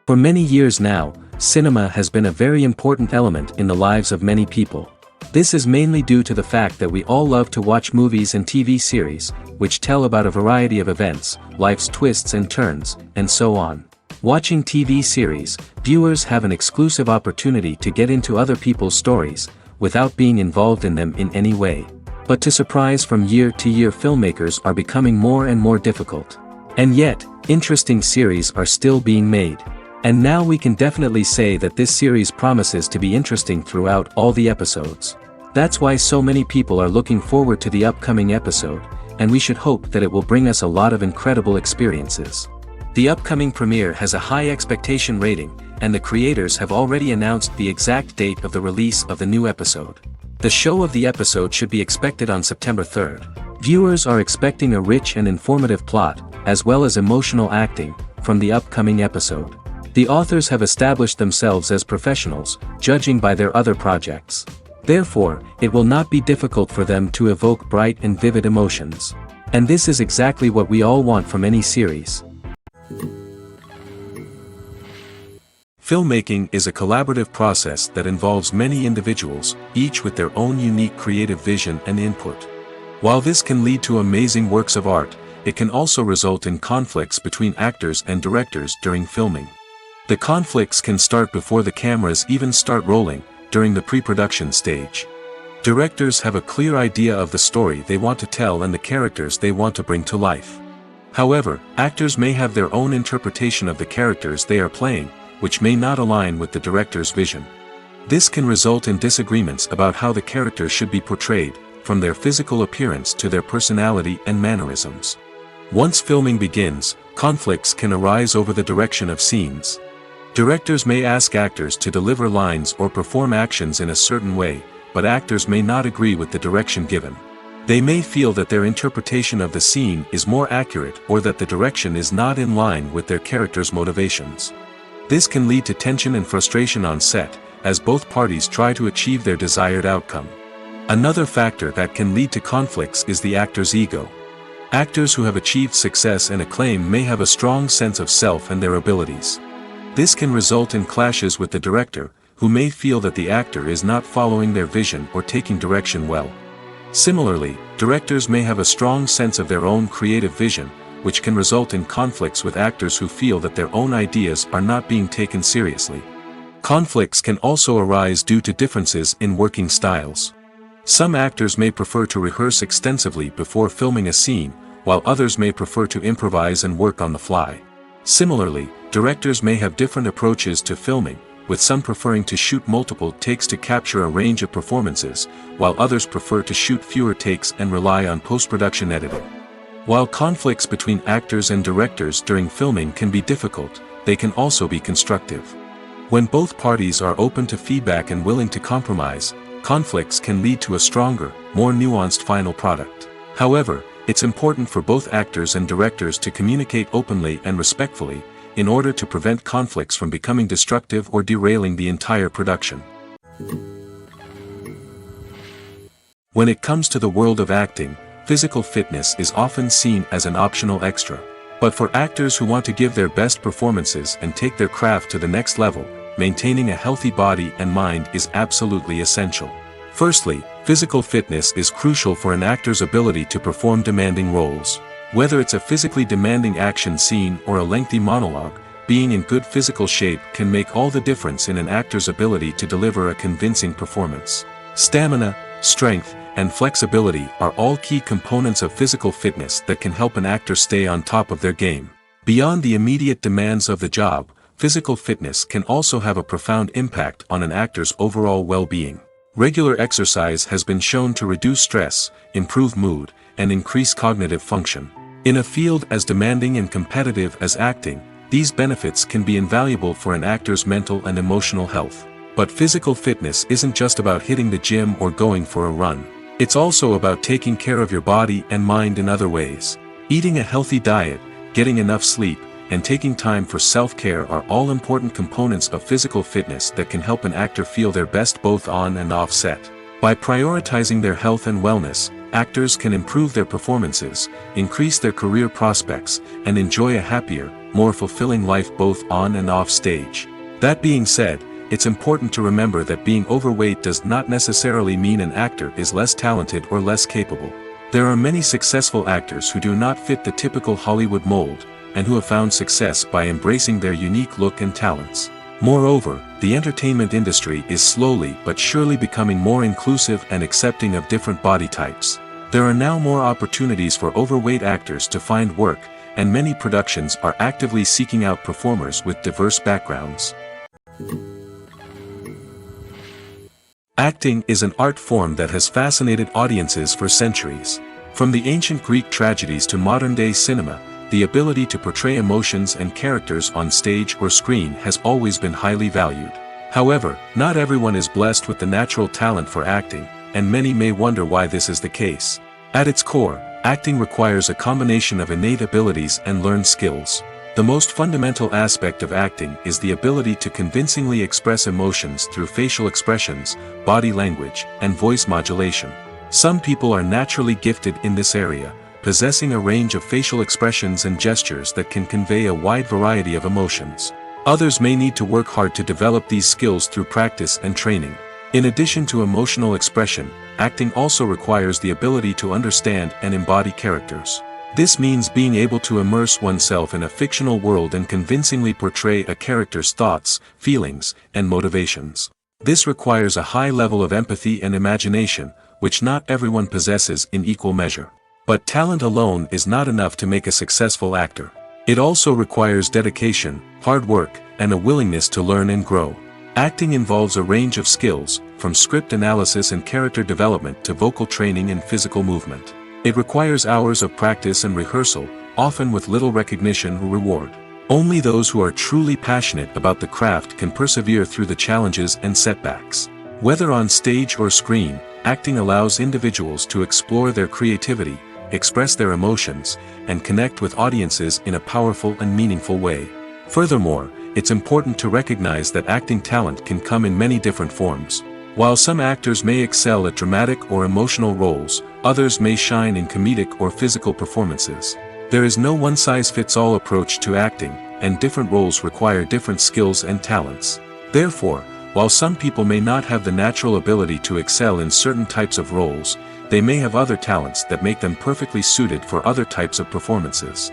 For many years now, cinema has been a very important element in the lives of many people. This is mainly due to the fact that we all love to watch movies and TV series, which tell about a variety of events, life's twists and turns, and so on. Watching TV series, viewers have an exclusive opportunity to get into other people's stories, without being involved in them in any way. But to surprise from year to year, filmmakers are becoming more and more difficult. And yet, interesting series are still being made. And now we can definitely say that this series promises to be interesting throughout all the episodes. That's why so many people are looking forward to the upcoming episode, and we should hope that it will bring us a lot of incredible experiences. The upcoming premiere has a high expectation rating, and the creators have already announced the exact date of the release of the new episode. The show of the episode should be expected on September 3rd. Viewers are expecting a rich and informative plot, as well as emotional acting, from the upcoming episode. The authors have established themselves as professionals, judging by their other projects. Therefore, it will not be difficult for them to evoke bright and vivid emotions. And this is exactly what we all want from any series. Filmmaking is a collaborative process that involves many individuals, each with their own unique creative vision and input. While this can lead to amazing works of art, it can also result in conflicts between actors and directors during filming. The conflicts can start before the cameras even start rolling, during the pre-production stage. Directors have a clear idea of the story they want to tell and the characters they want to bring to life. However, actors may have their own interpretation of the characters they are playing, which may not align with the director's vision. This can result in disagreements about how the characters should be portrayed, from their physical appearance to their personality and mannerisms. Once filming begins, conflicts can arise over the direction of scenes. Directors may ask actors to deliver lines or perform actions in a certain way, but actors may not agree with the direction given. They may feel that their interpretation of the scene is more accurate or that the direction is not in line with their character's motivations. This can lead to tension and frustration on set, as both parties try to achieve their desired outcome. Another factor that can lead to conflicts is the actor's ego. Actors who have achieved success and acclaim may have a strong sense of self and their abilities. This can result in clashes with the director, who may feel that the actor is not following their vision or taking direction well. Similarly, directors may have a strong sense of their own creative vision, which can result in conflicts with actors who feel that their own ideas are not being taken seriously. Conflicts can also arise due to differences in working styles. Some actors may prefer to rehearse extensively before filming a scene, while others may prefer to improvise and work on the fly. Similarly, directors may have different approaches to filming, with some preferring to shoot multiple takes to capture a range of performances, while others prefer to shoot fewer takes and rely on post-production editing. While conflicts between actors and directors during filming can be difficult, they can also be constructive. When both parties are open to feedback and willing to compromise, conflicts can lead to a stronger, more nuanced final product. However, it's important for both actors and directors to communicate openly and respectfully, in order to prevent conflicts from becoming destructive or derailing the entire production. When it comes to the world of acting, physical fitness is often seen as an optional extra. But for actors who want to give their best performances and take their craft to the next level, maintaining a healthy body and mind is absolutely essential. Firstly, physical fitness is crucial for an actor's ability to perform demanding roles. Whether it's a physically demanding action scene or a lengthy monologue, being in good physical shape can make all the difference in an actor's ability to deliver a convincing performance. Stamina, strength, and flexibility are all key components of physical fitness that can help an actor stay on top of their game. Beyond the immediate demands of the job, physical fitness can also have a profound impact on an actor's overall well-being. Regular exercise has been shown to reduce stress, improve mood, and increase cognitive function. In a field as demanding and competitive as acting, these benefits can be invaluable for an actor's mental and emotional health. But physical fitness isn't just about hitting the gym or going for a run. It's also about taking care of your body and mind in other ways. Eating a healthy diet, getting enough sleep, and taking time for self-care are all important components of physical fitness that can help an actor feel their best both on and off set. By prioritizing their health and wellness, actors can improve their performances, increase their career prospects, and enjoy a happier, more fulfilling life both on and off stage. That being said, it's important to remember that being overweight does not necessarily mean an actor is less talented or less capable. There are many successful actors who do not fit the typical Hollywood mold, and who have found success by embracing their unique look and talents. Moreover, the entertainment industry is slowly but surely becoming more inclusive and accepting of different body types. There are now more opportunities for overweight actors to find work, and many productions are actively seeking out performers with diverse backgrounds. Acting is an art form that has fascinated audiences for centuries. From the ancient Greek tragedies to modern-day cinema, the ability to portray emotions and characters on stage or screen has always been highly valued. However, not everyone is blessed with the natural talent for acting, and many may wonder why this is the case. At its core, acting requires a combination of innate abilities and learned skills. The most fundamental aspect of acting is the ability to convincingly express emotions through facial expressions, body language, and voice modulation. Some people are naturally gifted in this area, possessing a range of facial expressions and gestures that can convey a wide variety of emotions. Others may need to work hard to develop these skills through practice and training. In addition to emotional expression, acting also requires the ability to understand and embody characters. This means being able to immerse oneself in a fictional world and convincingly portray a character's thoughts, feelings, and motivations. This requires a high level of empathy and imagination, which not everyone possesses in equal measure. But talent alone is not enough to make a successful actor. It also requires dedication, hard work, and a willingness to learn and grow. Acting involves a range of skills, from script analysis and character development to vocal training and physical movement. It requires hours of practice and rehearsal, often with little recognition or reward. Only those who are truly passionate about the craft can persevere through the challenges and setbacks. Whether on stage or screen, acting allows individuals to explore their creativity, express their emotions, and connect with audiences in a powerful and meaningful way. Furthermore, it's important to recognize that acting talent can come in many different forms. While some actors may excel at dramatic or emotional roles, others may shine in comedic or physical performances. There is no one-size-fits-all approach to acting, and different roles require different skills and talents. Therefore, while some people may not have the natural ability to excel in certain types of roles, they may have other talents that make them perfectly suited for other types of performances.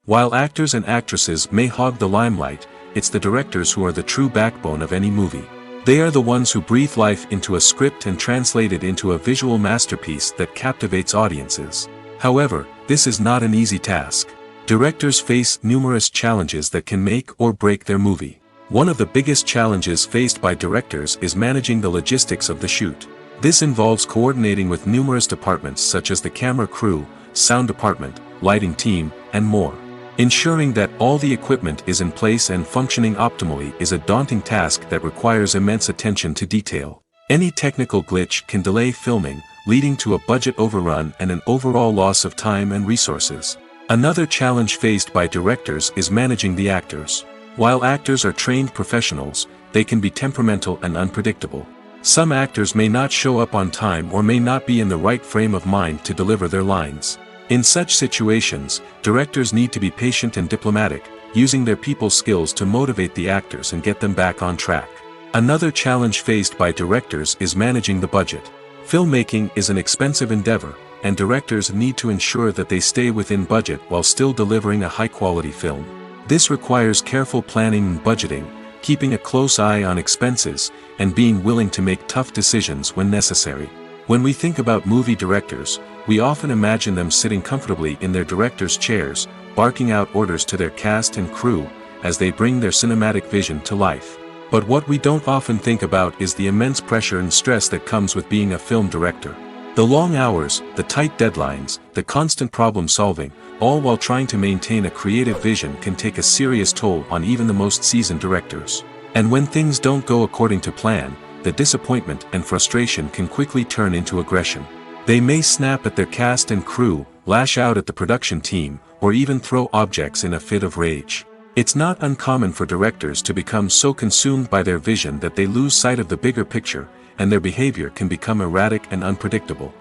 While actors and actresses may hog the limelight, it's the directors who are the true backbone of any movie. They are the ones who breathe life into a script and translate it into a visual masterpiece that captivates audiences. However, this is not an easy task. Directors face numerous challenges that can make or break their movie. One of the biggest challenges faced by directors is managing the logistics of the shoot. This involves coordinating with numerous departments such as the camera crew, sound department, lighting team, and more. Ensuring that all the equipment is in place and functioning optimally is a daunting task that requires immense attention to detail. Any technical glitch can delay filming, leading to a budget overrun and an overall loss of time and resources. Another challenge faced by directors is managing the actors. While actors are trained professionals, they can be temperamental and unpredictable. Some actors may not show up on time or may not be in the right frame of mind to deliver their lines. In such situations, directors need to be patient and diplomatic, using their people skills to motivate the actors and get them back on track. Another challenge faced by directors is managing the budget. Filmmaking is an expensive endeavor, and directors need to ensure that they stay within budget while still delivering a high-quality film. This requires careful planning and budgeting, keeping a close eye on expenses, and being willing to make tough decisions when necessary. When we think about movie directors, we often imagine them sitting comfortably in their director's chairs, barking out orders to their cast and crew, as they bring their cinematic vision to life. But what we don't often think about is the immense pressure and stress that comes with being a film director. The long hours, the tight deadlines, the constant problem solving, all while trying to maintain a creative vision can take a serious toll on even the most seasoned directors. And when things don't go according to plan, the disappointment and frustration can quickly turn into aggression. They may snap at their cast and crew, lash out at the production team, or even throw objects in a fit of rage. It's not uncommon for directors to become so consumed by their vision that they lose sight of the bigger picture, and their behavior can become erratic and unpredictable.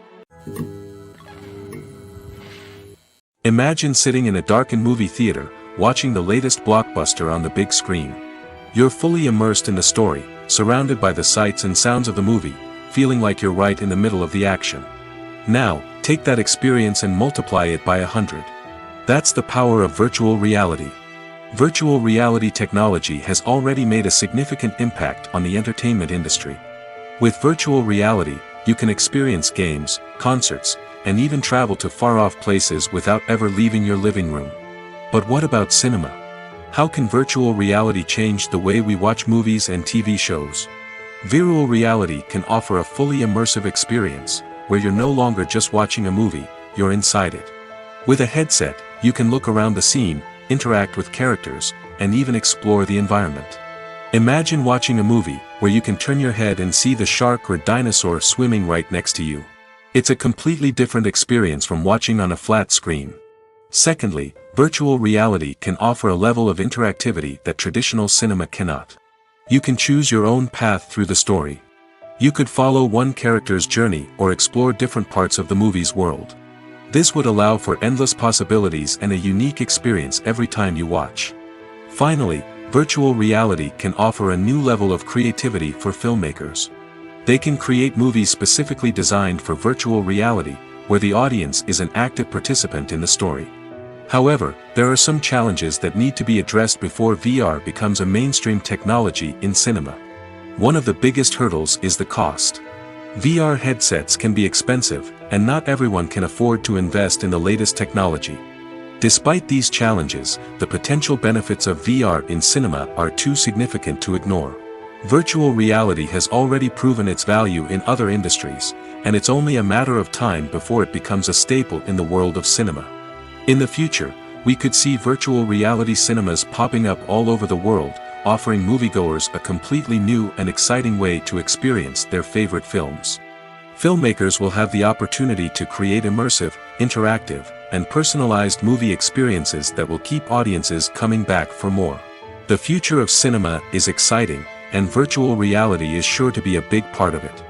Imagine sitting in a darkened movie theater, watching the latest blockbuster on the big screen. You're fully immersed in the story, surrounded by the sights and sounds of the movie, feeling like you're right in the middle of the action. Now, take that experience and multiply it by 100. That's the power of virtual reality. Virtual reality technology has already made a significant impact on the entertainment industry. With virtual reality, you can experience games, concerts, and even travel to far-off places without ever leaving your living room. But what about cinema? How can virtual reality change the way we watch movies and TV shows? Virtual reality can offer a fully immersive experience, where you're no longer just watching a movie, you're inside it. With a headset, you can look around the scene, interact with characters, and even explore the environment. Imagine watching a movie, where you can turn your head and see the shark or dinosaur swimming right next to you. It's a completely different experience from watching on a flat screen. Secondly, virtual reality can offer a level of interactivity that traditional cinema cannot. You can choose your own path through the story. You could follow one character's journey or explore different parts of the movie's world. This would allow for endless possibilities and a unique experience every time you watch. Finally, virtual reality can offer a new level of creativity for filmmakers. They can create movies specifically designed for virtual reality, where the audience is an active participant in the story. However, there are some challenges that need to be addressed before VR becomes a mainstream technology in cinema. One of the biggest hurdles is the cost. VR headsets can be expensive, and not everyone can afford to invest in the latest technology. Despite these challenges, the potential benefits of VR in cinema are too significant to ignore. Virtual reality has already proven its value in other industries, and it's only a matter of time before it becomes a staple in the world of cinema. In the future, we could see virtual reality cinemas popping up all over the world, offering moviegoers a completely new and exciting way to experience their favorite films. Filmmakers will have the opportunity to create immersive, interactive, and personalized movie experiences that will keep audiences coming back for more. The future of cinema is exciting, and virtual reality is sure to be a big part of it.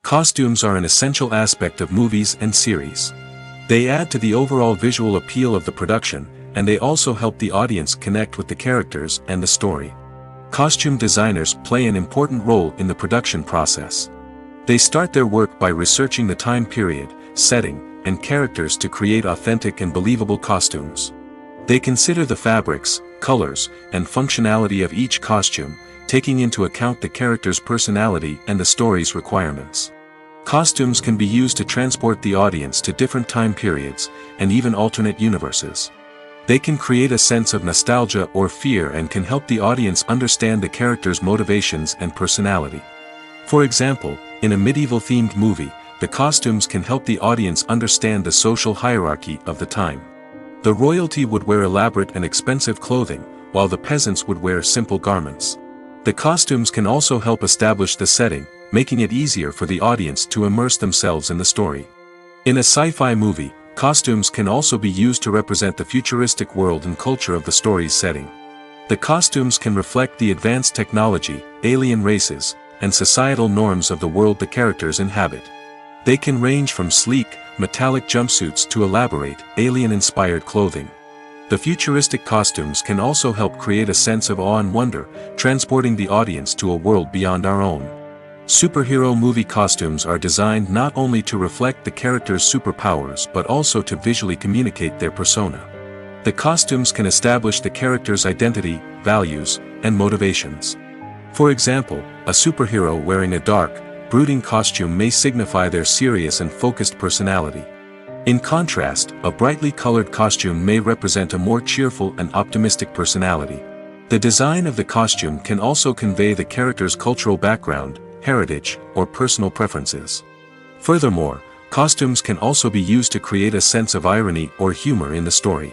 Costumes are an essential aspect of movies and series. They add to the overall visual appeal of the production, and they also help the audience connect with the characters and the story. Costume designers play an important role in the production process. They start their work by researching the time period, setting, and characters to create authentic and believable costumes. They consider the fabrics, colors, and functionality of each costume, taking into account the character's personality and the story's requirements. Costumes can be used to transport the audience to different time periods, and even alternate universes. They can create a sense of nostalgia or fear and can help the audience understand the character's motivations and personality. For example, in a medieval-themed movie, the costumes can help the audience understand the social hierarchy of the time. The royalty would wear elaborate and expensive clothing, while the peasants would wear simple garments. The costumes can also help establish the setting, making it easier for the audience to immerse themselves in the story. In a sci-fi movie, costumes can also be used to represent the futuristic world and culture of the story's setting. The costumes can reflect the advanced technology, alien races, and societal norms of the world the characters inhabit. They can range from sleek, metallic jumpsuits to elaborate, alien-inspired clothing. The futuristic costumes can also help create a sense of awe and wonder, transporting the audience to a world beyond our own. Superhero movie costumes are designed not only to reflect the character's superpowers but also to visually communicate their persona. The costumes can establish the character's identity, values, and motivations. For example, a superhero wearing a dark, brooding costume may signify their serious and focused personality. In contrast, a brightly colored costume may represent a more cheerful and optimistic personality. The design of the costume can also convey the character's cultural background, heritage, or personal preferences. Furthermore, costumes can also be used to create a sense of irony or humor in the story.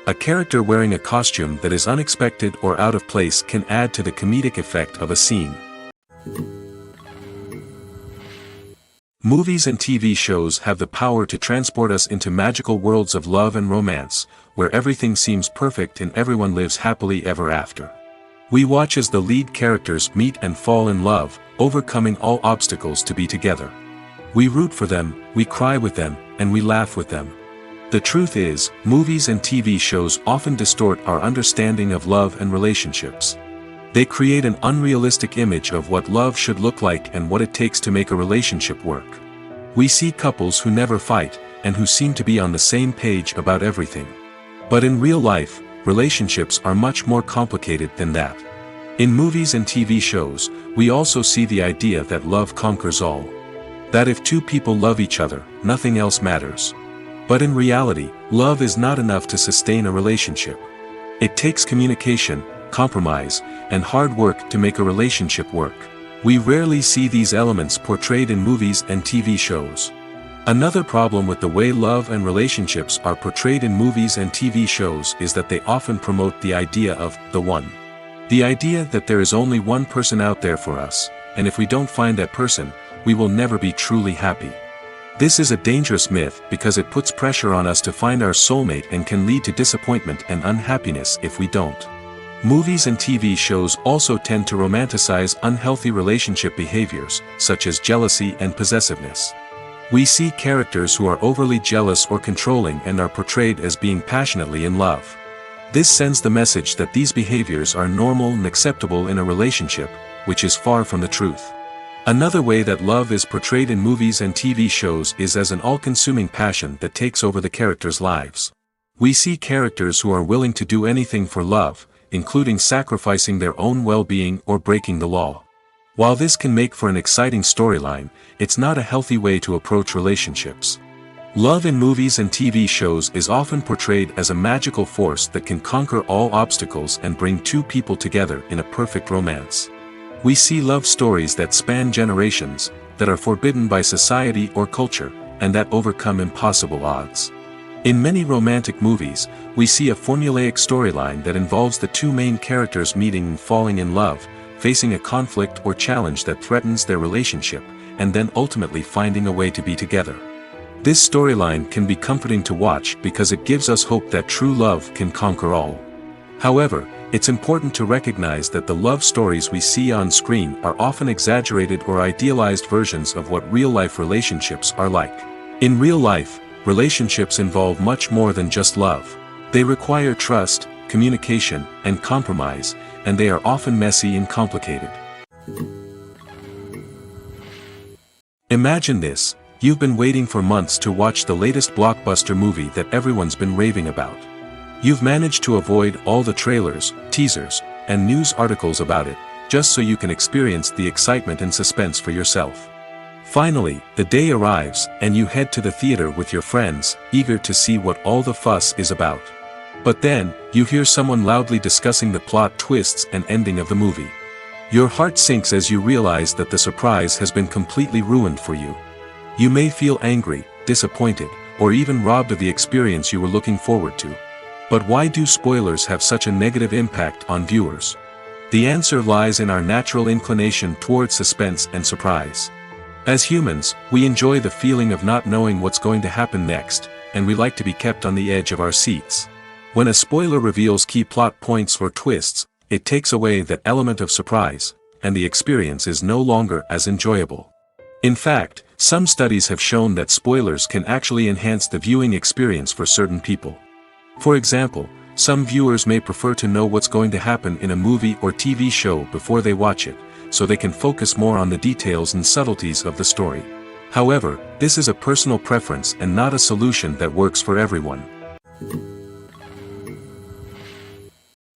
A character wearing a costume that is unexpected or out of place can add to the comedic effect of a scene. Movies and TV shows have the power to transport us into magical worlds of love and romance, where everything seems perfect and everyone lives happily ever after. We watch as the lead characters meet and fall in love, overcoming all obstacles to be together. We root for them, we cry with them, and we laugh with them. The truth is, movies and TV shows often distort our understanding of love and relationships. They create an unrealistic image of what love should look like and what it takes to make a relationship work. We see couples who never fight, and who seem to be on the same page about everything. But in real life, relationships are much more complicated than that. In movies and TV shows, we also see the idea that love conquers all. That if two people love each other, nothing else matters. But in reality, love is not enough to sustain a relationship. It takes communication, compromise, and hard work to make a relationship work. We rarely see these elements portrayed in movies and TV shows. Another problem with the way love and relationships are portrayed in movies and TV shows is that they often promote the idea of the one. The idea that there is only one person out there for us, and if we don't find that person, we will never be truly happy. This is a dangerous myth because it puts pressure on us to find our soulmate and can lead to disappointment and unhappiness if we don't. Movies and TV shows also tend to romanticize unhealthy relationship behaviors, such as jealousy and possessiveness. We see characters who are overly jealous or controlling and are portrayed as being passionately in love. This sends the message that these behaviors are normal and acceptable in a relationship, which is far from the truth. Another way that love is portrayed in movies and TV shows is as an all-consuming passion that takes over the characters' lives. We see characters who are willing to do anything for love, including sacrificing their own well-being or breaking the law. While this can make for an exciting storyline, it's not a healthy way to approach relationships. Love in movies and TV shows is often portrayed as a magical force that can conquer all obstacles and bring two people together in a perfect romance. We see love stories that span generations, that are forbidden by society or culture, and that overcome impossible odds. In many romantic movies, we see a formulaic storyline that involves the two main characters meeting and falling in love, facing a conflict or challenge that threatens their relationship, and then ultimately finding a way to be together. This storyline can be comforting to watch because it gives us hope that true love can conquer all. However, it's important to recognize that the love stories we see on screen are often exaggerated or idealized versions of what real-life relationships are like. In real life, relationships involve much more than just love. They require trust, communication, and compromise, and they are often messy and complicated. Imagine this: you've been waiting for months to watch the latest blockbuster movie that everyone's been raving about. You've managed to avoid all the trailers, teasers, and news articles about it, just so you can experience the excitement and suspense for yourself. Finally, the day arrives, and you head to the theater with your friends, eager to see what all the fuss is about. But then, you hear someone loudly discussing the plot twists and ending of the movie. Your heart sinks as you realize that the surprise has been completely ruined for you. You may feel angry, disappointed, or even robbed of the experience you were looking forward to. But why do spoilers have such a negative impact on viewers? The answer lies in our natural inclination towards suspense and surprise. As humans, we enjoy the feeling of not knowing what's going to happen next, and we like to be kept on the edge of our seats. When a spoiler reveals key plot points or twists, it takes away that element of surprise, and the experience is no longer as enjoyable. In fact, some studies have shown that spoilers can actually enhance the viewing experience for certain people. For example, some viewers may prefer to know what's going to happen in a movie or TV show before they watch it, so they can focus more on the details and subtleties of the story. However, this is a personal preference and not a solution that works for everyone.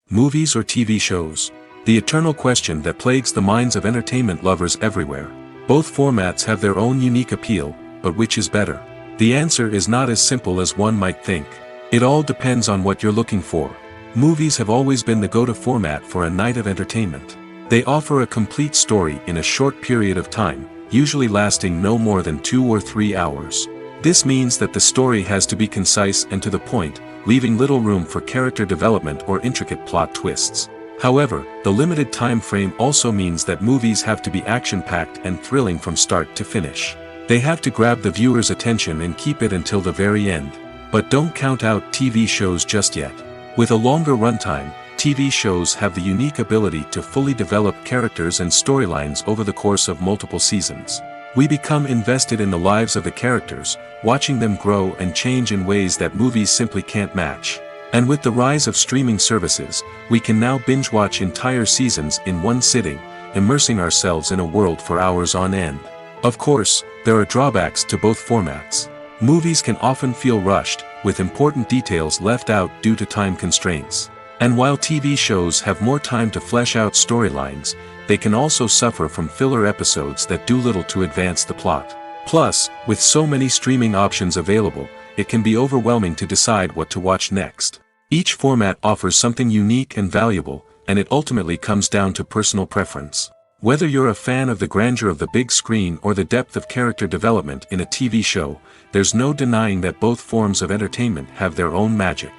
Movies or TV shows? The eternal question that plagues the minds of entertainment lovers everywhere. Both formats have their own unique appeal, but which is better? The answer is not as simple as one might think. It all depends on what you're looking for. Movies have always been the go-to format for a night of entertainment. They offer a complete story in a short period of time, usually lasting no more than 2 or 3 hours. This means that the story has to be concise and to the point, leaving little room for character development or intricate plot twists. However, the limited time frame also means that movies have to be action-packed and thrilling from start to finish. They have to grab the viewer's attention and keep it until the very end. But don't count out TV shows just yet. With a longer runtime, TV shows have the unique ability to fully develop characters and storylines over the course of multiple seasons. We become invested in the lives of the characters, watching them grow and change in ways that movies simply can't match. And with the rise of streaming services, we can now binge-watch entire seasons in one sitting, immersing ourselves in a world for hours on end. Of course, there are drawbacks to both formats. Movies can often feel rushed, with important details left out due to time constraints. And while TV shows have more time to flesh out storylines, they can also suffer from filler episodes that do little to advance the plot. Plus, with so many streaming options available, it can be overwhelming to decide what to watch next. Each format offers something unique and valuable, and it ultimately comes down to personal preference. Whether you're a fan of the grandeur of the big screen or the depth of character development in a TV show, there's no denying that both forms of entertainment have their own magic.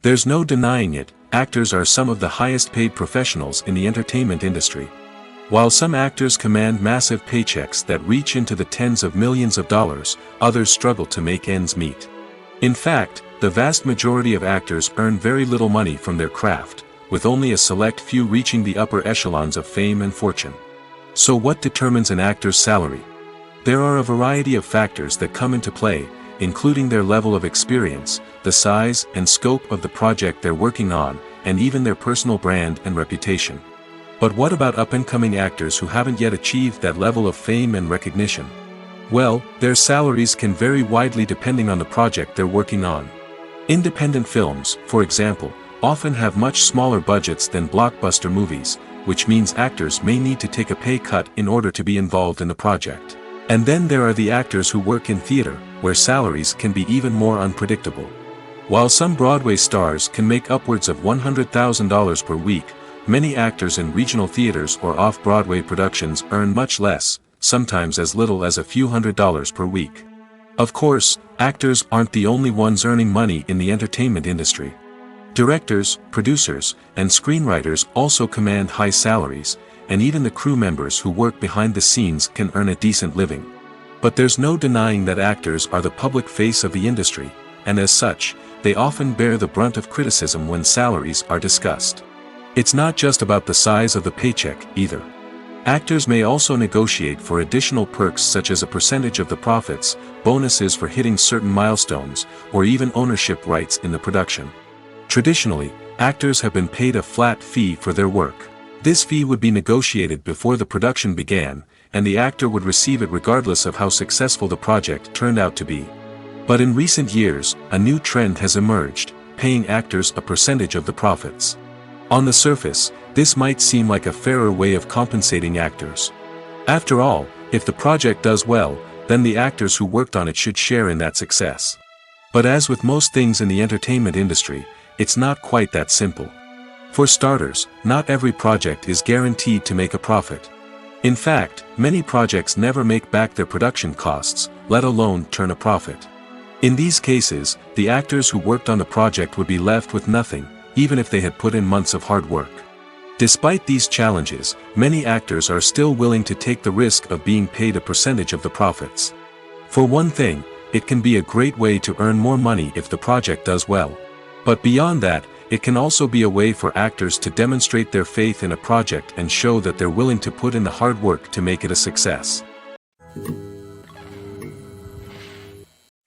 There's no denying it, actors are some of the highest paid professionals in the entertainment industry. While some actors command massive paychecks that reach into the tens of millions of dollars, others struggle to make ends meet. In fact, the vast majority of actors earn very little money from their craft, with only a select few reaching the upper echelons of fame and fortune. So what determines an actor's salary? There are a variety of factors that come into play, including their level of experience, the size and scope of the project they're working on, and even their personal brand and reputation. But what about up-and-coming actors who haven't yet achieved that level of fame and recognition? Well, their salaries can vary widely depending on the project they're working on. Independent films, for example, often have much smaller budgets than blockbuster movies, which means actors may need to take a pay cut in order to be involved in the project. And then there are the actors who work in theater, where salaries can be even more unpredictable. While some Broadway stars can make upwards of $100,000 per week, many actors in regional theaters or off-Broadway productions earn much less, sometimes as little as a few $100s per week. Of course, actors aren't the only ones earning money in the entertainment industry. Directors, producers, and screenwriters also command high salaries, and even the crew members who work behind the scenes can earn a decent living. But there's no denying that actors are the public face of the industry, and as such, they often bear the brunt of criticism when salaries are discussed. It's not just about the size of the paycheck, either. Actors may also negotiate for additional perks such as a percentage of the profits, bonuses for hitting certain milestones, or even ownership rights in the production. Traditionally, actors have been paid a flat fee for their work. This fee would be negotiated before the production began, and the actor would receive it regardless of how successful the project turned out to be. But in recent years, a new trend has emerged, paying actors a percentage of the profits. On the surface, this might seem like a fairer way of compensating actors. After all, if the project does well, then the actors who worked on it should share in that success. But as with most things in the entertainment industry, it's not quite that simple. For starters, not every project is guaranteed to make a profit. In fact, many projects never make back their production costs, let alone turn a profit. In these cases, the actors who worked on the project would be left with nothing, even if they had put in months of hard work. Despite these challenges, many actors are still willing to take the risk of being paid a percentage of the profits. For one thing, it can be a great way to earn more money if the project does well. But beyond that, it can also be a way for actors to demonstrate their faith in a project and show that they're willing to put in the hard work to make it a success.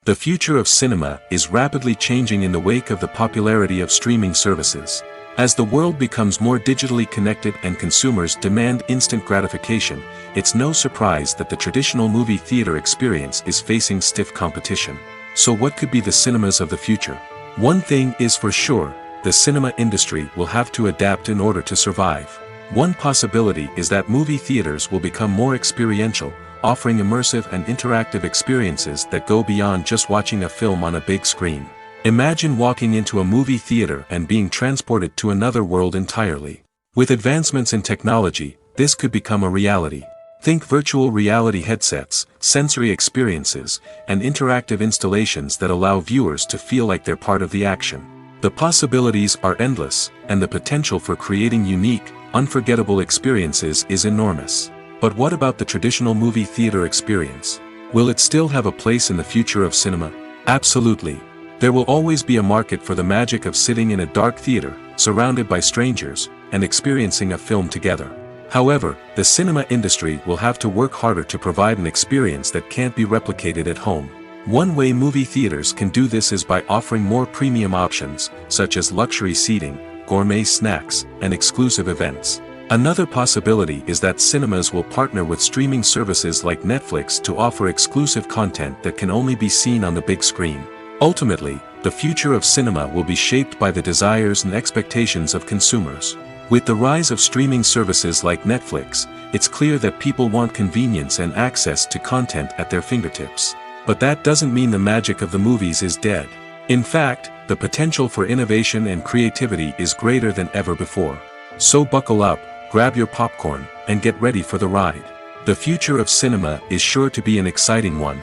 The future of cinema is rapidly changing in the wake of the popularity of streaming services. As the world becomes more digitally connected and consumers demand instant gratification, it's no surprise that the traditional movie theater experience is facing stiff competition. So what could be the cinemas of the future? One thing is for sure, the cinema industry will have to adapt in order to survive. One possibility is that movie theaters will become more experiential, offering immersive and interactive experiences that go beyond just watching a film on a big screen. Imagine walking into a movie theater and being transported to another world entirely. With advancements in technology, this could become a reality. Think virtual reality headsets, sensory experiences, and interactive installations that allow viewers to feel like they're part of the action. The possibilities are endless, and the potential for creating unique, unforgettable experiences is enormous. But what about the traditional movie theater experience? Will it still have a place in the future of cinema? Absolutely. There will always be a market for the magic of sitting in a dark theater, surrounded by strangers, and experiencing a film together. However, the cinema industry will have to work harder to provide an experience that can't be replicated at home. One way movie theaters can do this is by offering more premium options, such as luxury seating, gourmet snacks, and exclusive events. Another possibility is that cinemas will partner with streaming services like Netflix to offer exclusive content that can only be seen on the big screen. Ultimately, the future of cinema will be shaped by the desires and expectations of consumers. With the rise of streaming services like Netflix, it's clear that people want convenience and access to content at their fingertips. But that doesn't mean the magic of the movies is dead. In fact, the potential for innovation and creativity is greater than ever before. So buckle up, grab your popcorn, and get ready for the ride. The future of cinema is sure to be an exciting one.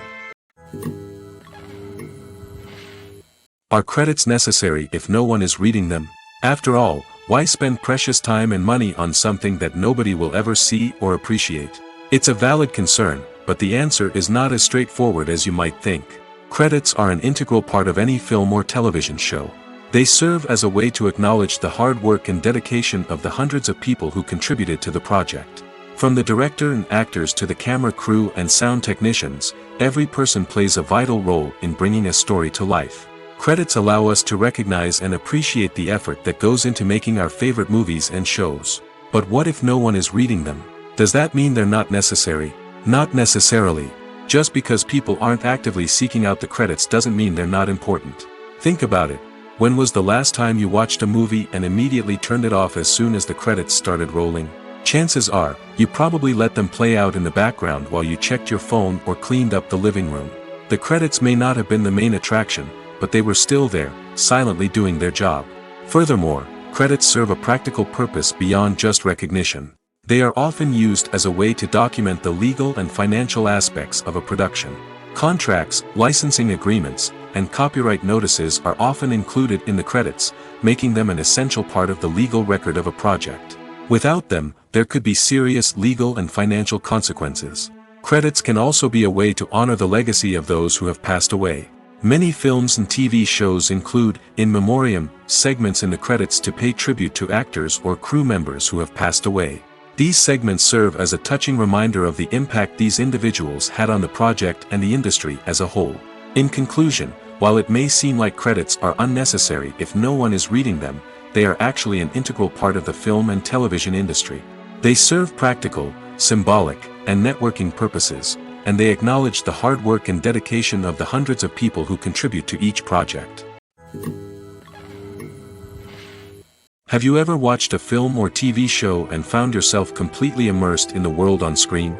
Are credits necessary if no one is reading them? After all, why spend precious time and money on something that nobody will ever see or appreciate? It's a valid concern, but the answer is not as straightforward as you might think. Credits are an integral part of any film or television show. They serve as a way to acknowledge the hard work and dedication of the hundreds of people who contributed to the project. From the director and actors to the camera crew and sound technicians, every person plays a vital role in bringing a story to life. Credits allow us to recognize and appreciate the effort that goes into making our favorite movies and shows. But what if no one is reading them? Does that mean they're not necessary? Not necessarily. Just because people aren't actively seeking out the credits doesn't mean they're not important. Think about it. When was the last time you watched a movie and immediately turned it off as soon as the credits started rolling? Chances are, you probably let them play out in the background while you checked your phone or cleaned up the living room. The credits may not have been the main attraction, but they were still there, silently doing their job. Furthermore, credits serve a practical purpose beyond just recognition. They are often used as a way to document the legal and financial aspects of a production. Contracts, licensing agreements, and copyright notices are often included in the credits, making them an essential part of the legal record of a project. Without them, there could be serious legal and financial consequences. Credits can also be a way to honor the legacy of those who have passed away. Many films and TV shows include, in memoriam, segments in the credits to pay tribute to actors or crew members who have passed away. These segments serve as a touching reminder of the impact these individuals had on the project and the industry as a whole. In conclusion, while it may seem like credits are unnecessary if no one is reading them, they are actually an integral part of the film and television industry. They serve practical, symbolic, and networking purposes, and they acknowledge the hard work and dedication of the hundreds of people who contribute to each project. Have you ever watched a film or TV show and found yourself completely immersed in the world on screen?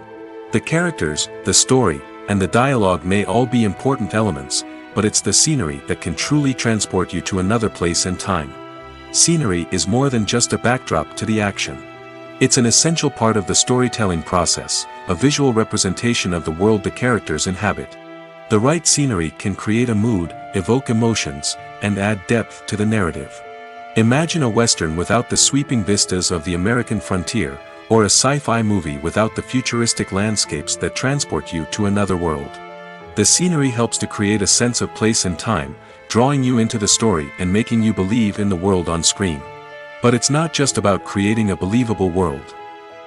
The characters, the story, and the dialogue may all be important elements, but it's the scenery that can truly transport you to another place and time. Scenery is more than just a backdrop to the action. It's an essential part of the storytelling process, a visual representation of the world the characters inhabit. The right scenery can create a mood, evoke emotions, and add depth to the narrative. Imagine a Western without the sweeping vistas of the American frontier, or a sci-fi movie without the futuristic landscapes that transport you to another world. The scenery helps to create a sense of place and time, drawing you into the story and making you believe in the world on screen. But it's not just about creating a believable world.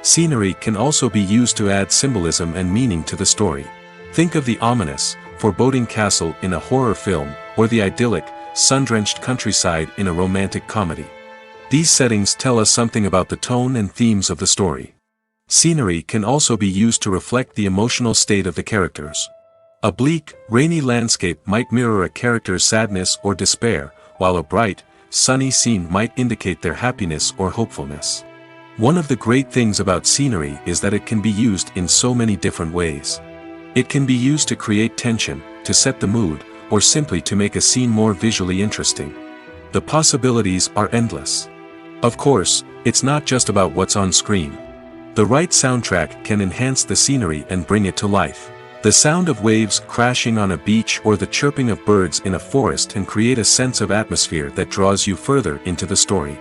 Scenery can also be used to add symbolism and meaning to the story. Think of the ominous, foreboding castle in a horror film, or the idyllic, sun-drenched countryside in a romantic comedy. These settings tell us something about the tone and themes of the story. Scenery can also be used to reflect the emotional state of the characters. A bleak, rainy landscape might mirror a character's sadness or despair, while a bright, sunny scene might indicate their happiness or hopefulness. One of the great things about scenery is that it can be used in so many different ways. It can be used to create tension, to set the mood, or simply to make a scene more visually interesting. The possibilities are endless. Of course, it's not just about what's on screen. The right soundtrack can enhance the scenery and bring it to life. The sound of waves crashing on a beach or the chirping of birds in a forest can create a sense of atmosphere that draws you further into the story.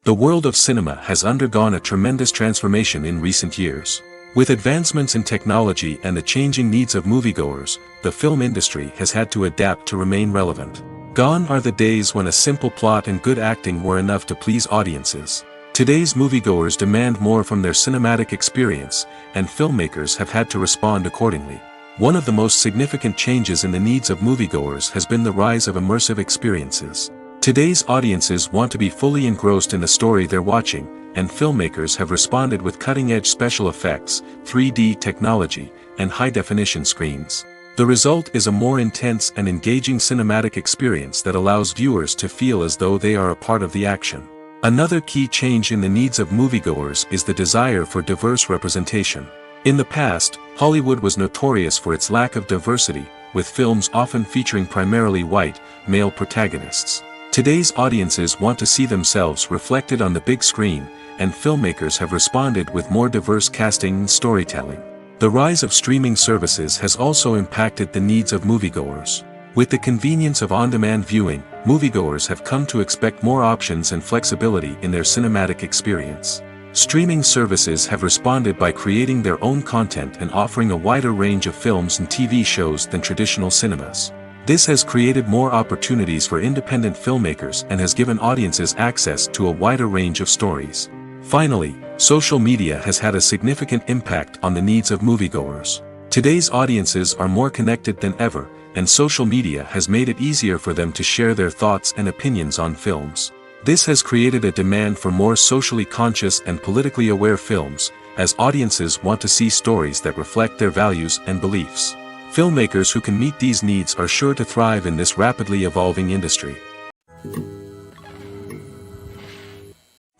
The world of cinema has undergone a tremendous transformation in recent years. With advancements in technology and the changing needs of moviegoers, the film industry has had to adapt to remain relevant. Gone are the days when a simple plot and good acting were enough to please audiences. Today's moviegoers demand more from their cinematic experience, and filmmakers have had to respond accordingly. One of the most significant changes in the needs of moviegoers has been the rise of immersive experiences. Today's audiences want to be fully engrossed in the story they're watching, and filmmakers have responded with cutting-edge special effects, 3D technology, and high-definition screens. The result is a more intense and engaging cinematic experience that allows viewers to feel as though they are a part of the action. Another key change in the needs of moviegoers is the desire for diverse representation. In the past, Hollywood was notorious for its lack of diversity, with films often featuring primarily white, male protagonists. Today's audiences want to see themselves reflected on the big screen, and filmmakers have responded with more diverse casting and storytelling. The rise of streaming services has also impacted the needs of moviegoers. With the convenience of on-demand viewing, moviegoers have come to expect more options and flexibility in their cinematic experience. Streaming services have responded by creating their own content and offering a wider range of films and TV shows than traditional cinemas. This has created more opportunities for independent filmmakers and has given audiences access to a wider range of stories. Finally, social media has had a significant impact on the needs of moviegoers. Today's audiences are more connected than ever, and social media has made it easier for them to share their thoughts and opinions on films. This has created a demand for more socially conscious and politically aware films, as audiences want to see stories that reflect their values and beliefs. Filmmakers who can meet these needs are sure to thrive in this rapidly evolving industry.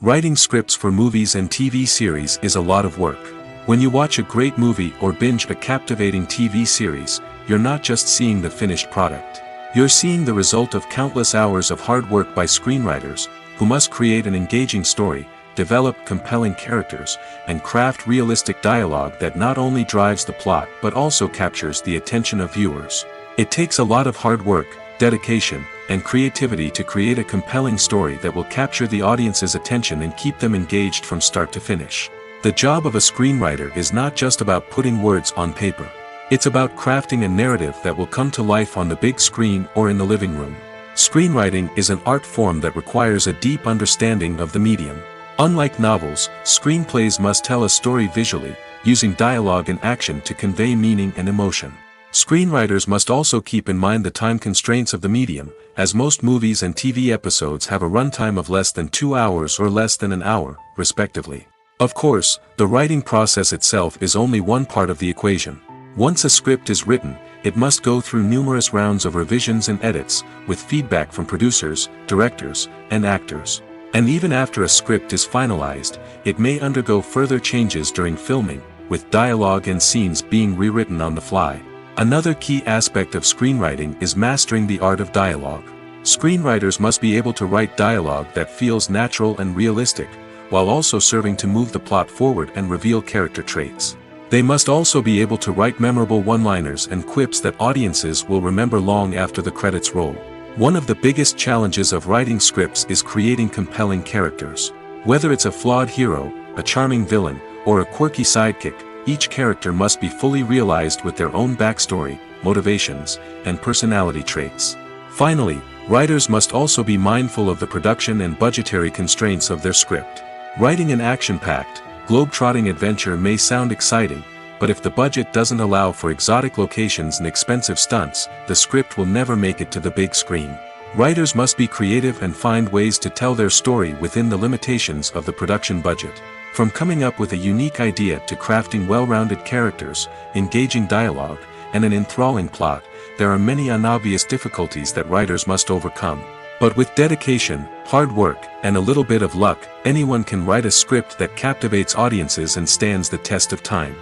Writing scripts for movies and TV series is a lot of work. When you watch a great movie or binge a captivating TV series, you're not just seeing the finished product. You're seeing the result of countless hours of hard work by screenwriters, who must create an engaging story, develop compelling characters, and craft realistic dialogue that not only drives the plot but also captures the attention of viewers. It takes a lot of hard work, dedication, and creativity to create a compelling story that will capture the audience's attention and keep them engaged from start to finish. The job of a screenwriter is not just about putting words on paper. It's about crafting a narrative that will come to life on the big screen or in the living room. Screenwriting is an art form that requires a deep understanding of the medium. Unlike novels, screenplays must tell a story visually, using dialogue and action to convey meaning and emotion. Screenwriters must also keep in mind the time constraints of the medium, as most movies and TV episodes have a runtime of less than 2 hours or less than an hour, respectively. Of course, the writing process itself is only one part of the equation. Once a script is written, it must go through numerous rounds of revisions and edits, with feedback from producers, directors, and actors. And even after a script is finalized, it may undergo further changes during filming, with dialogue and scenes being rewritten on the fly. Another key aspect of screenwriting is mastering the art of dialogue. Screenwriters must be able to write dialogue that feels natural and realistic, while also serving to move the plot forward and reveal character traits. They must also be able to write memorable one-liners and quips that audiences will remember long after the credits roll. One of the biggest challenges of writing scripts is creating compelling characters. Whether it's a flawed hero, a charming villain, or a quirky sidekick, each character must be fully realized with their own backstory, motivations, and personality traits. Finally, writers must also be mindful of the production and budgetary constraints of their script. Writing an action-packed, globe-trotting adventure may sound exciting, but if the budget doesn't allow for exotic locations and expensive stunts, the script will never make it to the big screen. Writers must be creative and find ways to tell their story within the limitations of the production budget. From coming up with a unique idea to crafting well-rounded characters, engaging dialogue, and an enthralling plot, there are many unobvious difficulties that writers must overcome. But with dedication, hard work, and a little bit of luck, anyone can write a script that captivates audiences and stands the test of time.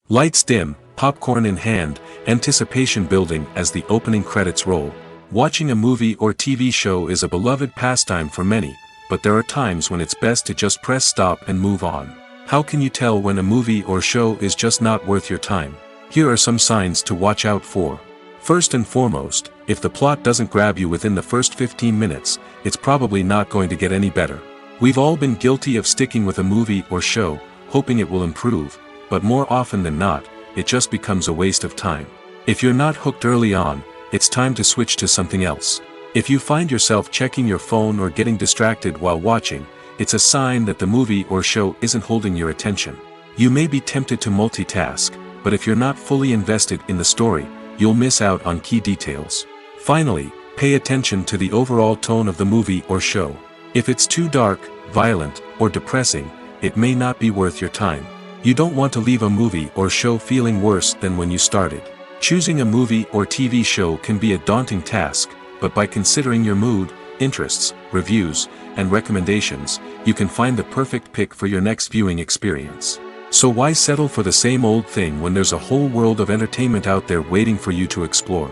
Lights dim, popcorn in hand, anticipation building as the opening credits roll. Watching a movie or TV show is a beloved pastime for many, but there are times when it's best to just press stop and move on. How can you tell when a movie or show is just not worth your time? Here are some signs to watch out for. First and foremost, if the plot doesn't grab you within the first 15 minutes, it's probably not going to get any better. We've all been guilty of sticking with a movie or show, hoping it will improve, but more often than not, it just becomes a waste of time. If you're not hooked early on, it's time to switch to something else. If you find yourself checking your phone or getting distracted while watching, it's a sign that the movie or show isn't holding your attention. You may be tempted to multitask, but if you're not fully invested in the story, you'll miss out on key details. Finally, pay attention to the overall tone of the movie or show. If it's too dark, violent, or depressing, it may not be worth your time. You don't want to leave a movie or show feeling worse than when you started. Choosing a movie or TV show can be a daunting task, but by considering your mood, interests, reviews, and recommendations, you can find the perfect pick for your next viewing experience. So why settle for the same old thing when there's a whole world of entertainment out there waiting for you to explore?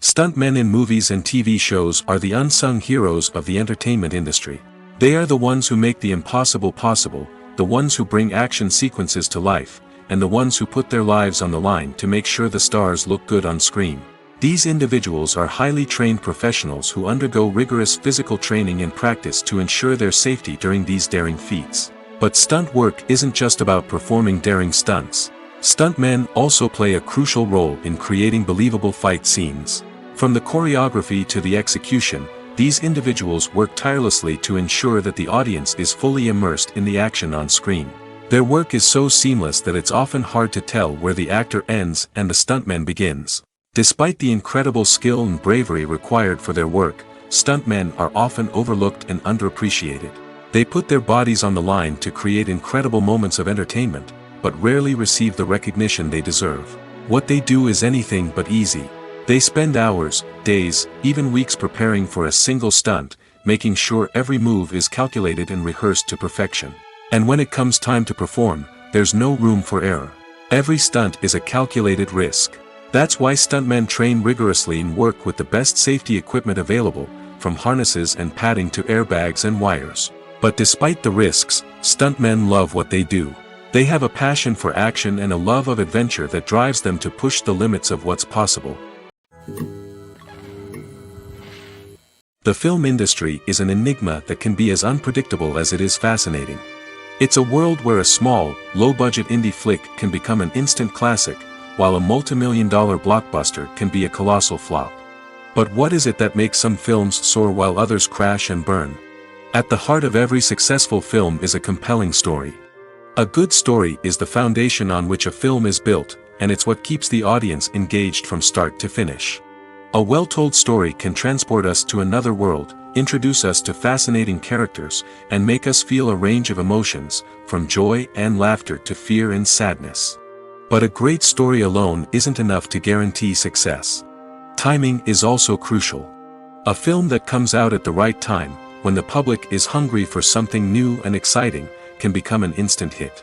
Stuntmen in movies and TV shows are the unsung heroes of the entertainment industry. They are the ones who make the impossible possible, the ones who bring action sequences to life, and the ones who put their lives on the line to make sure the stars look good on screen. These individuals are highly trained professionals who undergo rigorous physical training and practice to ensure their safety during these daring feats. But stunt work isn't just about performing daring stunts. Stuntmen also play a crucial role in creating believable fight scenes. From the choreography to the execution, these individuals work tirelessly to ensure that the audience is fully immersed in the action on screen. Their work is so seamless that it's often hard to tell where the actor ends and the stuntman begins. Despite the incredible skill and bravery required for their work, stuntmen are often overlooked and underappreciated. They put their bodies on the line to create incredible moments of entertainment, but rarely receive the recognition they deserve. What they do is anything but easy. They spend hours, days, even weeks preparing for a single stunt, making sure every move is calculated and rehearsed to perfection. And when it comes time to perform, there's no room for error. Every stunt is a calculated risk. That's why stuntmen train rigorously and work with the best safety equipment available, from harnesses and padding to airbags and wires. But despite the risks, stuntmen love what they do. They have a passion for action and a love of adventure that drives them to push the limits of what's possible. The film industry is an enigma that can be as unpredictable as it is fascinating. It's a world where a small, low-budget indie flick can become an instant classic, while a multi-million-dollar blockbuster can be a colossal flop. But what is it that makes some films soar while others crash and burn? At the heart of every successful film is a compelling story. A good story is the foundation on which a film is built, and it's what keeps the audience engaged from start to finish. A well-told story can transport us to another world, introduce us to fascinating characters, and make us feel a range of emotions, from joy and laughter to fear and sadness. But a great story alone isn't enough to guarantee success. Timing is also crucial. A film that comes out at the right time, when the public is hungry for something new and exciting, can become an instant hit.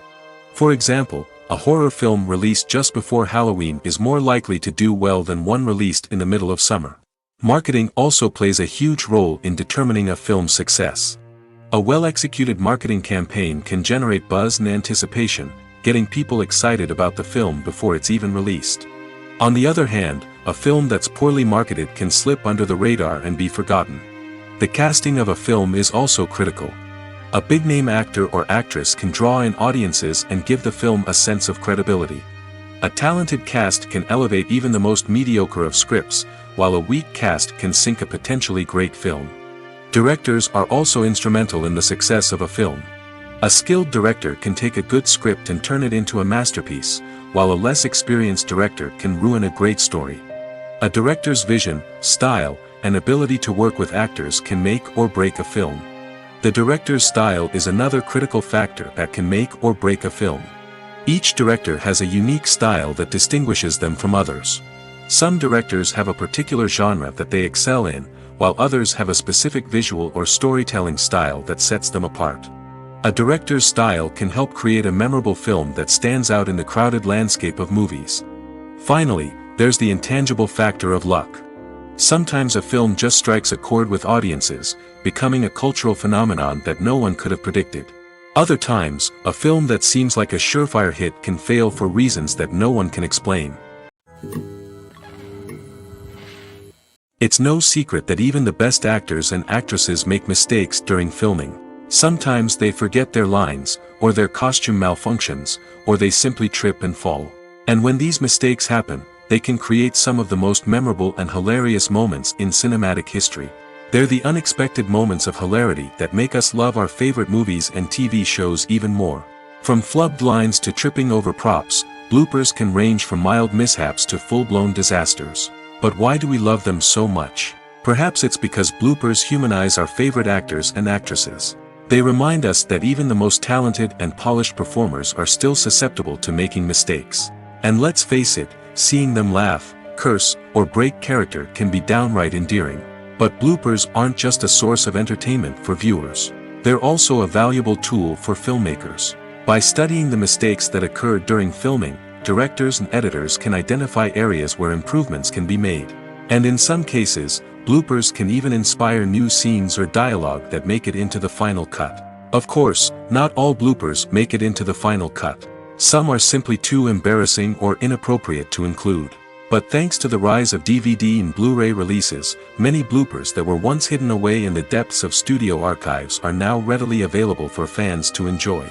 For example, a horror film released just before Halloween is more likely to do well than one released in the middle of summer. Marketing also plays a huge role in determining a film's success. A well-executed marketing campaign can generate buzz and anticipation, getting people excited about the film before it's even released. On the other hand, a film that's poorly marketed can slip under the radar and be forgotten. The casting of a film is also critical. A big-name actor or actress can draw in audiences and give the film a sense of credibility. A talented cast can elevate even the most mediocre of scripts, while a weak cast can sink a potentially great film. Directors are also instrumental in the success of a film. A skilled director can take a good script and turn it into a masterpiece, while a less experienced director can ruin a great story. A director's vision, style, and ability to work with actors can make or break a film. The director's style is another critical factor that can make or break a film. Each director has a unique style that distinguishes them from others. Some directors have a particular genre that they excel in, while others have a specific visual or storytelling style that sets them apart. A director's style can help create a memorable film that stands out in the crowded landscape of movies. Finally, there's the intangible factor of luck. Sometimes a film just strikes a chord with audiences, becoming a cultural phenomenon that no one could have predicted. Other times, a film that seems like a surefire hit can fail for reasons that no one can explain. It's no secret that even the best actors and actresses make mistakes during filming. Sometimes they forget their lines, or their costume malfunctions, or they simply trip and fall. And when these mistakes happen, they can create some of the most memorable and hilarious moments in cinematic history. They're the unexpected moments of hilarity that make us love our favorite movies and TV shows even more. From flubbed lines to tripping over props, bloopers can range from mild mishaps to full-blown disasters. But why do we love them so much? Perhaps it's because bloopers humanize our favorite actors and actresses. They remind us that even the most talented and polished performers are still susceptible to making mistakes. And let's face it, seeing them laugh, curse, or break character can be downright endearing. But bloopers aren't just a source of entertainment for viewers. They're also a valuable tool for filmmakers. By studying the mistakes that occurred during filming, directors and editors can identify areas where improvements can be made. And in some cases, bloopers can even inspire new scenes or dialogue that make it into the final cut. Of course, not all bloopers make it into the final cut. Some are simply too embarrassing or inappropriate to include. But thanks to the rise of DVD and Blu-ray releases, many bloopers that were once hidden away in the depths of studio archives are now readily available for fans to enjoy.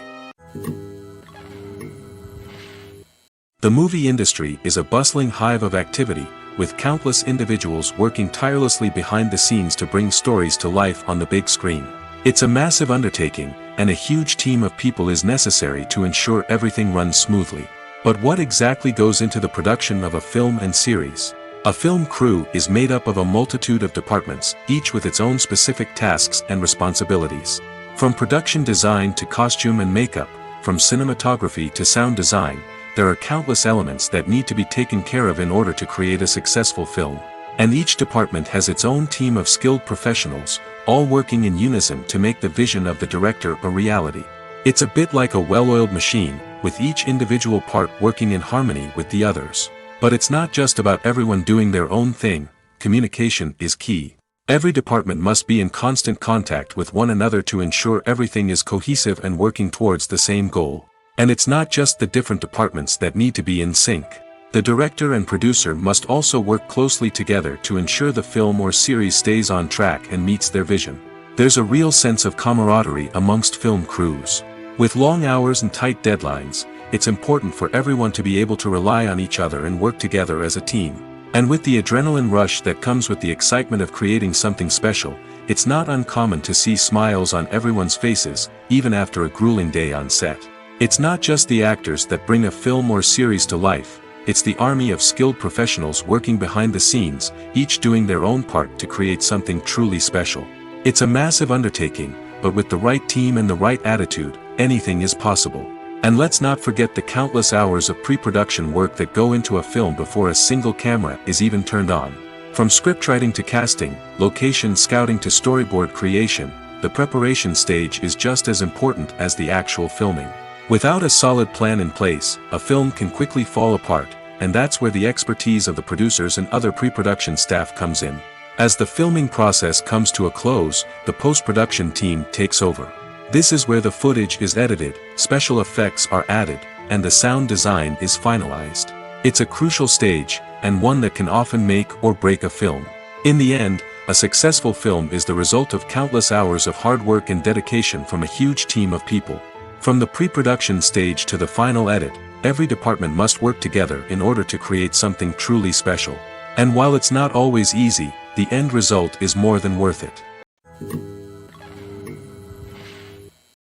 The movie industry is a bustling hive of activity, with countless individuals working tirelessly behind the scenes to bring stories to life on the big screen. It's a massive undertaking, and a huge team of people is necessary to ensure everything runs smoothly. But what exactly goes into the production of a film and series? A film crew is made up of a multitude of departments, each with its own specific tasks and responsibilities. From production design to costume and makeup, from cinematography to sound design, there are countless elements that need to be taken care of in order to create a successful film. And each department has its own team of skilled professionals, all working in unison to make the vision of the director a reality. It's a bit like a well-oiled machine, with each individual part working in harmony with the others. But it's not just about everyone doing their own thing. Communication is key. Every department must be in constant contact with one another to ensure everything is cohesive and working towards the same goal. And it's not just the different departments that need to be in sync. The director and producer must also work closely together to ensure the film or series stays on track and meets their vision. There's a real sense of camaraderie amongst film crews. With long hours and tight deadlines, it's important for everyone to be able to rely on each other and work together as a team. And with the adrenaline rush that comes with the excitement of creating something special, it's not uncommon to see smiles on everyone's faces, even after a grueling day on set. It's not just the actors that bring a film or series to life, it's the army of skilled professionals working behind the scenes, each doing their own part to create something truly special. It's a massive undertaking, but with the right team and the right attitude, anything is possible. And let's not forget the countless hours of pre-production work that go into a film before a single camera is even turned on. From scriptwriting to casting, location scouting to storyboard creation, the preparation stage is just as important as the actual filming. Without a solid plan in place, a film can quickly fall apart, and that's where the expertise of the producers and other pre-production staff comes in. As the filming process comes to a close, the post-production team takes over. This is where the footage is edited, special effects are added, and the sound design is finalized. It's a crucial stage, and one that can often make or break a film. In the end, a successful film is the result of countless hours of hard work and dedication from a huge team of people. From the pre-production stage to the final edit, every department must work together in order to create something truly special. And while it's not always easy, the end result is more than worth it.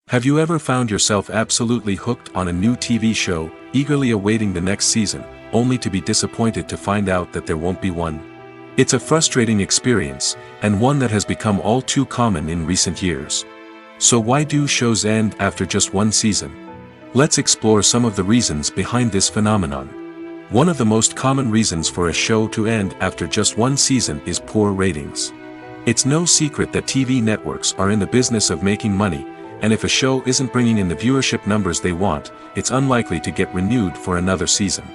Have you ever found yourself absolutely hooked on a new TV show, eagerly awaiting the next season, only to be disappointed to find out that there won't be one? It's a frustrating experience, and one that has become all too common in recent years. So why do shows end after just one season? Let's explore some of the reasons behind this phenomenon. One of the most common reasons for a show to end after just one season is poor ratings. It's no secret that TV networks are in the business of making money, and if a show isn't bringing in the viewership numbers they want, it's unlikely to get renewed for another season.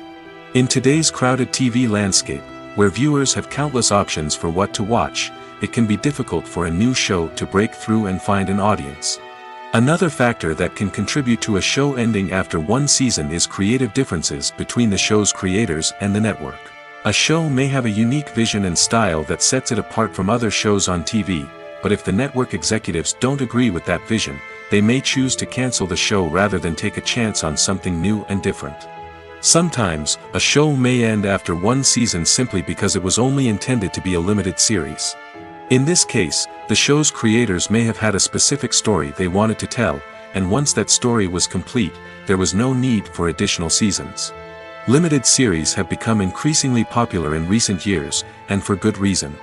In today's crowded TV landscape, where viewers have countless options for what to watch, it can be difficult for a new show to break through and find an audience. Another factor that can contribute to a show ending after one season is creative differences between the show's creators and the network. A show may have a unique vision and style that sets it apart from other shows on TV, but if the network executives don't agree with that vision, they may choose to cancel the show rather than take a chance on something new and different. Sometimes, a show may end after one season simply because it was only intended to be a limited series. In this case, the show's creators may have had a specific story they wanted to tell, and once that story was complete, there was no need for additional seasons. Limited series have become increasingly popular in recent years, and for good reason.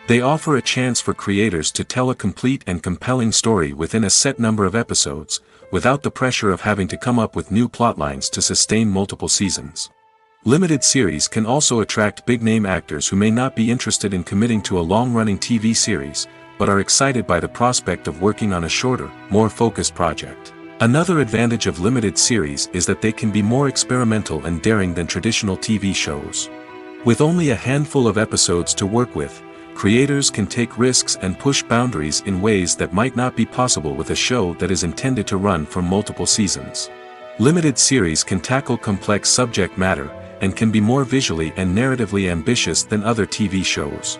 They offer a chance for creators to tell a complete and compelling story within a set number of episodes, without the pressure of having to come up with new plotlines to sustain multiple seasons. Limited series can also attract big-name actors who may not be interested in committing to a long-running TV series, but are excited by the prospect of working on a shorter, more focused project. Another advantage of limited series is that they can be more experimental and daring than traditional TV shows. With only a handful of episodes to work with, creators can take risks and push boundaries in ways that might not be possible with a show that is intended to run for multiple seasons. Limited series can tackle complex subject matter, and can be more visually and narratively ambitious than other TV shows.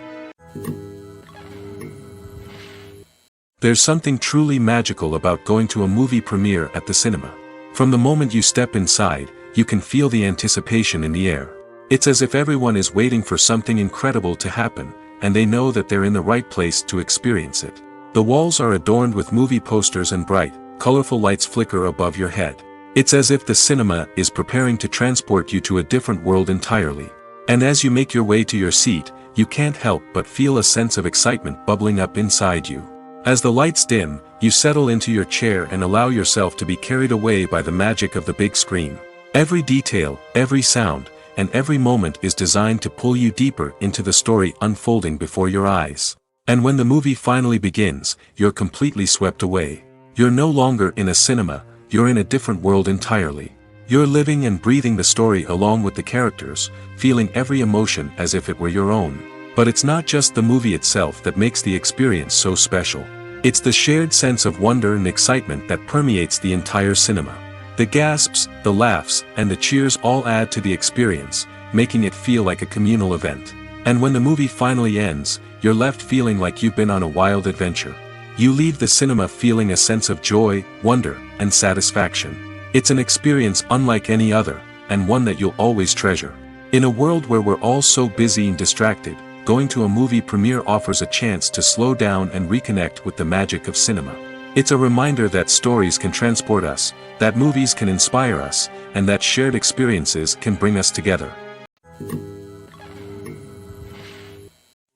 There's something truly magical about going to a movie premiere at the cinema. From the moment you step inside, you can feel the anticipation in the air. It's as if everyone is waiting for something incredible to happen, and they know that they're in the right place to experience it. The walls are adorned with movie posters and bright, colorful lights flicker above your head. It's as if the cinema is preparing to transport you to a different world entirely. And as you make your way to your seat, you can't help but feel a sense of excitement bubbling up inside you. As the lights dim, you settle into your chair and allow yourself to be carried away by the magic of the big screen. Every detail, every sound, and every moment is designed to pull you deeper into the story unfolding before your eyes. And when the movie finally begins, you're completely swept away. You're no longer in a cinema, you're in a different world entirely. You're living and breathing the story along with the characters, feeling every emotion as if it were your own. But it's not just the movie itself that makes the experience so special. It's the shared sense of wonder and excitement that permeates the entire cinema. The gasps, the laughs, and the cheers all add to the experience, making it feel like a communal event. And when the movie finally ends, you're left feeling like you've been on a wild adventure. You leave the cinema feeling a sense of joy, wonder, and satisfaction. It's an experience unlike any other, and one that you'll always treasure. In a world where we're all so busy and distracted, going to a movie premiere offers a chance to slow down and reconnect with the magic of cinema. It's a reminder that stories can transport us, that movies can inspire us, and that shared experiences can bring us together.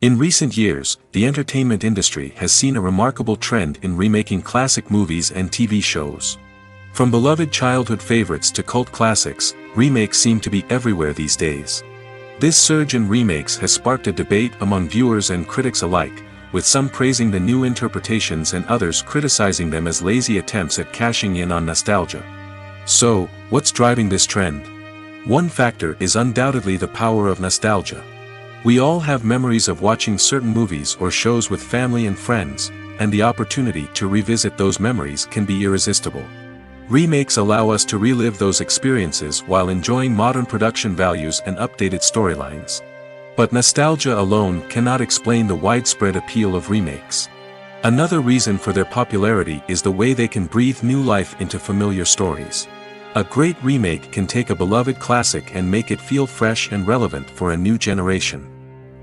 In recent years, the entertainment industry has seen a remarkable trend in remaking classic movies and TV shows. From beloved childhood favorites to cult classics, remakes seem to be everywhere these days. This surge in remakes has sparked a debate among viewers and critics alike, with some praising the new interpretations and others criticizing them as lazy attempts at cashing in on nostalgia. So, what's driving this trend? One factor is undoubtedly the power of nostalgia. We all have memories of watching certain movies or shows with family and friends, and the opportunity to revisit those memories can be irresistible. Remakes allow us to relive those experiences while enjoying modern production values and updated storylines. But nostalgia alone cannot explain the widespread appeal of remakes. Another reason for their popularity is the way they can breathe new life into familiar stories. A great remake can take a beloved classic and make it feel fresh and relevant for a new generation.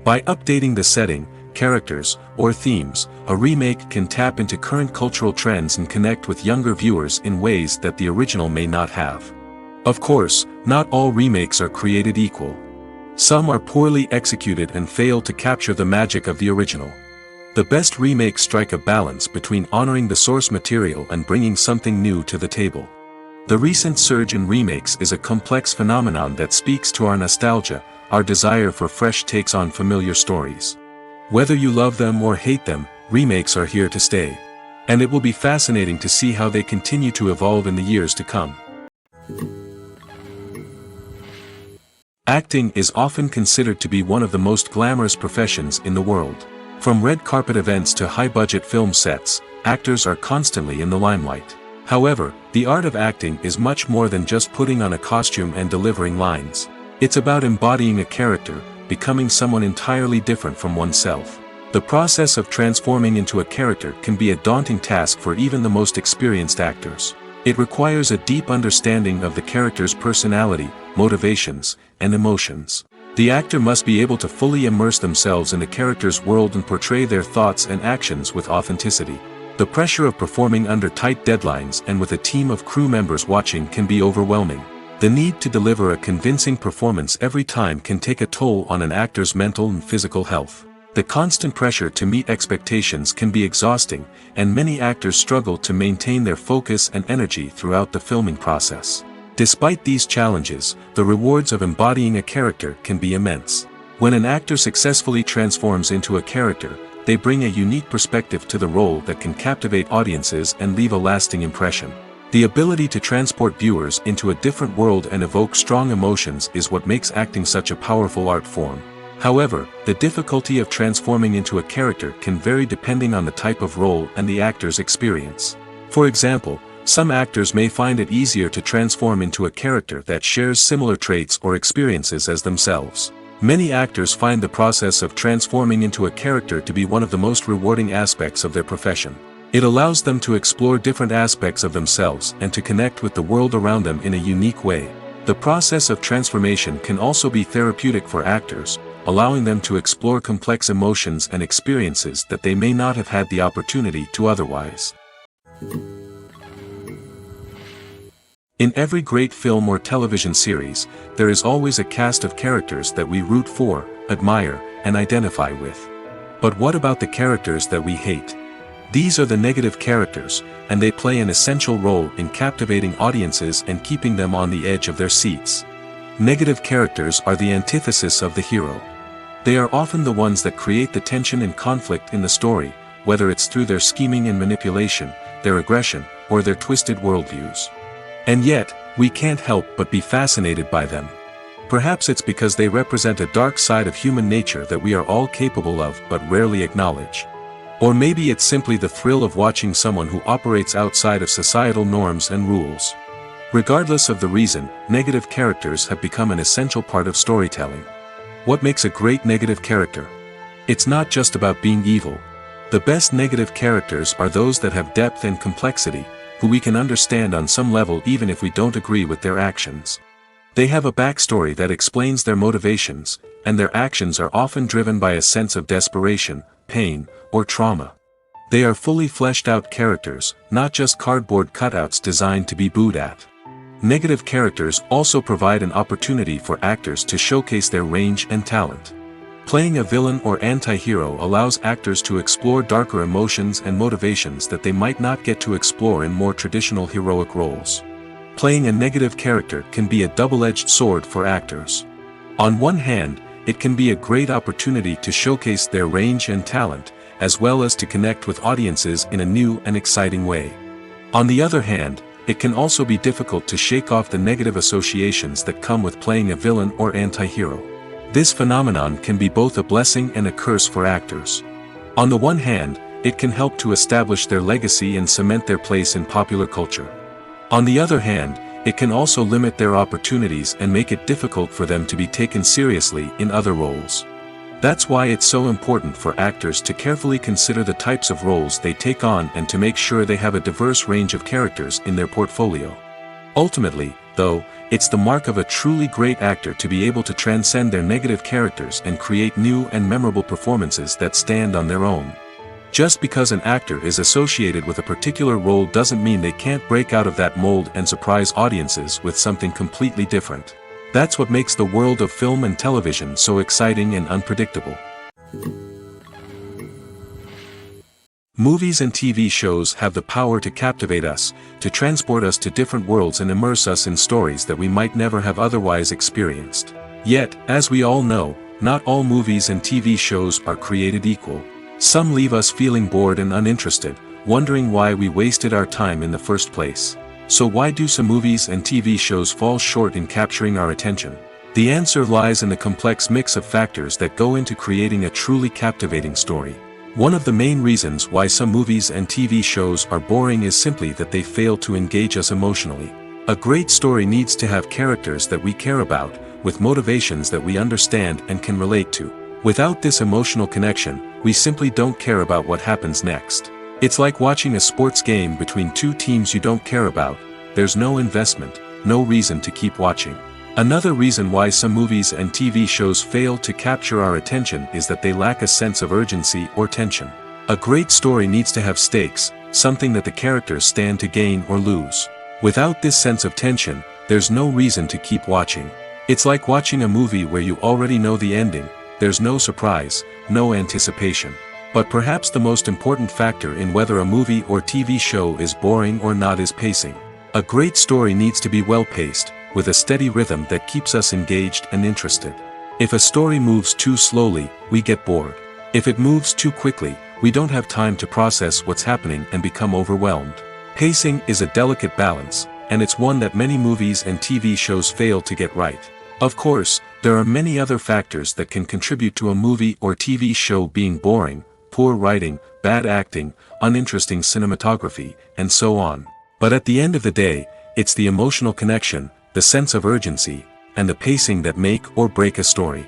By updating the setting, characters, or themes, a remake can tap into current cultural trends and connect with younger viewers in ways that the original may not have. Of course, not all remakes are created equal. Some are poorly executed and fail to capture the magic of the original. The best remakes strike a balance between honoring the source material and bringing something new to the table. The recent surge in remakes is a complex phenomenon that speaks to our nostalgia, our desire for fresh takes on familiar stories. Whether you love them or hate them, remakes are here to stay. And it will be fascinating to see how they continue to evolve in the years to come. Acting is often considered to be one of the most glamorous professions in the world. From red carpet events to high-budget film sets, actors are constantly in the limelight. However, the art of acting is much more than just putting on a costume and delivering lines. It's about embodying a character, becoming someone entirely different from oneself. The process of transforming into a character can be a daunting task for even the most experienced actors. It requires a deep understanding of the character's personality, motivations, and emotions. The actor must be able to fully immerse themselves in the character's world and portray their thoughts and actions with authenticity. The pressure of performing under tight deadlines and with a team of crew members watching can be overwhelming. The need to deliver a convincing performance every time can take a toll on an actor's mental and physical health. The constant pressure to meet expectations can be exhausting, and many actors struggle to maintain their focus and energy throughout the filming process. Despite these challenges, the rewards of embodying a character can be immense. When an actor successfully transforms into a character, they bring a unique perspective to the role that can captivate audiences and leave a lasting impression. The ability to transport viewers into a different world and evoke strong emotions is what makes acting such a powerful art form. However, the difficulty of transforming into a character can vary depending on the type of role and the actor's experience. For example, some actors may find it easier to transform into a character that shares similar traits or experiences as themselves. Many actors find the process of transforming into a character to be one of the most rewarding aspects of their profession. It allows them to explore different aspects of themselves and to connect with the world around them in a unique way. The process of transformation can also be therapeutic for actors, allowing them to explore complex emotions and experiences that they may not have had the opportunity to otherwise. In every great film or television series, there is always a cast of characters that we root for, admire, and identify with. But what about the characters that we hate? These are the negative characters, and they play an essential role in captivating audiences and keeping them on the edge of their seats. Negative characters are the antithesis of the hero. They are often the ones that create the tension and conflict in the story, whether it's through their scheming and manipulation, their aggression, or their twisted worldviews. And yet, we can't help but be fascinated by them. Perhaps it's because they represent a dark side of human nature that we are all capable of but rarely acknowledge. Or maybe it's simply the thrill of watching someone who operates outside of societal norms and rules. Regardless of the reason, negative characters have become an essential part of storytelling. What makes a great negative character? It's not just about being evil. The best negative characters are those that have depth and complexity, who we can understand on some level even if we don't agree with their actions. They have a backstory that explains their motivations, and their actions are often driven by a sense of desperation, pain, or trauma. They are fully fleshed out characters, not just cardboard cutouts designed to be booed at. Negative characters also provide an opportunity for actors to showcase their range and talent. Playing a villain or anti-hero allows actors to explore darker emotions and motivations that they might not get to explore in more traditional heroic roles. Playing a negative character can be a double-edged sword for actors. On one hand, it can be a great opportunity to showcase their range and talent, as well as to connect with audiences in a new and exciting way. On the other hand, it can also be difficult to shake off the negative associations that come with playing a villain or anti-hero. This phenomenon can be both a blessing and a curse for actors. On the one hand, it can help to establish their legacy and cement their place in popular culture. On the other hand, it can also limit their opportunities and make it difficult for them to be taken seriously in other roles. That's why it's so important for actors to carefully consider the types of roles they take on and to make sure they have a diverse range of characters in their portfolio. Ultimately, though, it's the mark of a truly great actor to be able to transcend their negative characters and create new and memorable performances that stand on their own. Just because an actor is associated with a particular role doesn't mean they can't break out of that mold and surprise audiences with something completely different. That's what makes the world of film and television so exciting and unpredictable. Movies and TV shows have the power to captivate us, to transport us to different worlds and immerse us in stories that we might never have otherwise experienced. Yet, as we all know, not all movies and TV shows are created equal. Some leave us feeling bored and uninterested, wondering why we wasted our time in the first place. So why do some movies and TV shows fall short in capturing our attention? The answer lies in the complex mix of factors that go into creating a truly captivating story. One of the main reasons why some movies and TV shows are boring is simply that they fail to engage us emotionally. A great story needs to have characters that we care about, with motivations that we understand and can relate to. Without this emotional connection, we simply don't care about what happens next. It's like watching a sports game between two teams you don't care about. There's no investment, no reason to keep watching. Another reason why some movies and TV shows fail to capture our attention is that they lack a sense of urgency or tension. A great story needs to have stakes, something that the characters stand to gain or lose. Without this sense of tension, there's no reason to keep watching. It's like watching a movie where you already know the ending. There's no surprise, no anticipation. But perhaps the most important factor in whether a movie or TV show is boring or not is pacing. A great story needs to be well-paced, with a steady rhythm that keeps us engaged and interested. If a story moves too slowly, we get bored. If it moves too quickly, we don't have time to process what's happening and become overwhelmed. Pacing is a delicate balance, and it's one that many movies and TV shows fail to get right. Of course, there are many other factors that can contribute to a movie or TV show being boring: poor writing, bad acting, uninteresting cinematography, and so on. But at the end of the day, it's the emotional connection, the sense of urgency, and the pacing that make or break a story.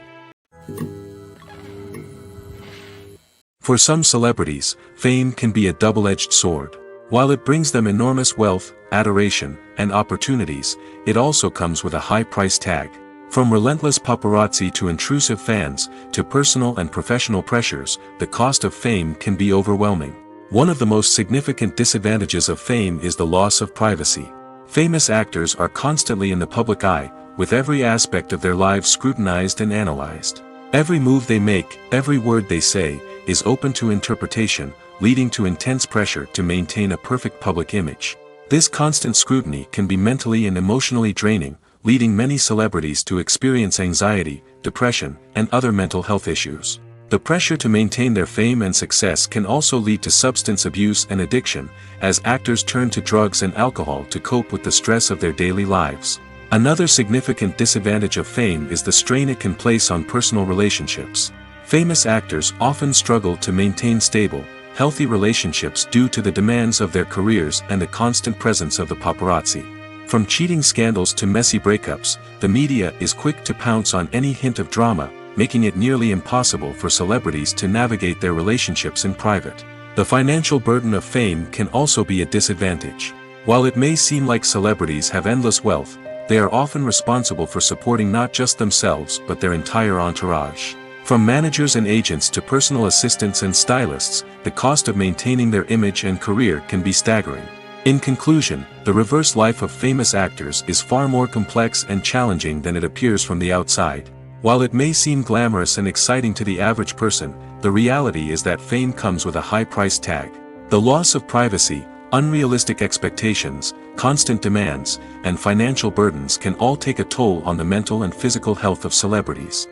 For some celebrities, fame can be a double-edged sword. While it brings them enormous wealth, adoration, and opportunities, it also comes with a high price tag. From relentless paparazzi to intrusive fans, to personal and professional pressures, the cost of fame can be overwhelming. One of the most significant disadvantages of fame is the loss of privacy. Famous actors are constantly in the public eye, with every aspect of their lives scrutinized and analyzed. Every move they make, every word they say, is open to interpretation, leading to intense pressure to maintain a perfect public image. This constant scrutiny can be mentally and emotionally draining, leading many celebrities to experience anxiety, depression, and other mental health issues. The pressure to maintain their fame and success can also lead to substance abuse and addiction, as actors turn to drugs and alcohol to cope with the stress of their daily lives. Another significant disadvantage of fame is the strain it can place on personal relationships. Famous actors often struggle to maintain stable, healthy relationships due to the demands of their careers and the constant presence of the paparazzi. From cheating scandals to messy breakups, the media is quick to pounce on any hint of drama, making it nearly impossible for celebrities to navigate their relationships in private. The financial burden of fame can also be a disadvantage. While it may seem like celebrities have endless wealth, they are often responsible for supporting not just themselves but their entire entourage. From managers and agents to personal assistants and stylists, the cost of maintaining their image and career can be staggering. In conclusion, the reverse life of famous actors is far more complex and challenging than it appears from the outside. While it may seem glamorous and exciting to the average person, the reality is that fame comes with a high price tag. The loss of privacy, unrealistic expectations, constant demands, and financial burdens can all take a toll on the mental and physical health of celebrities.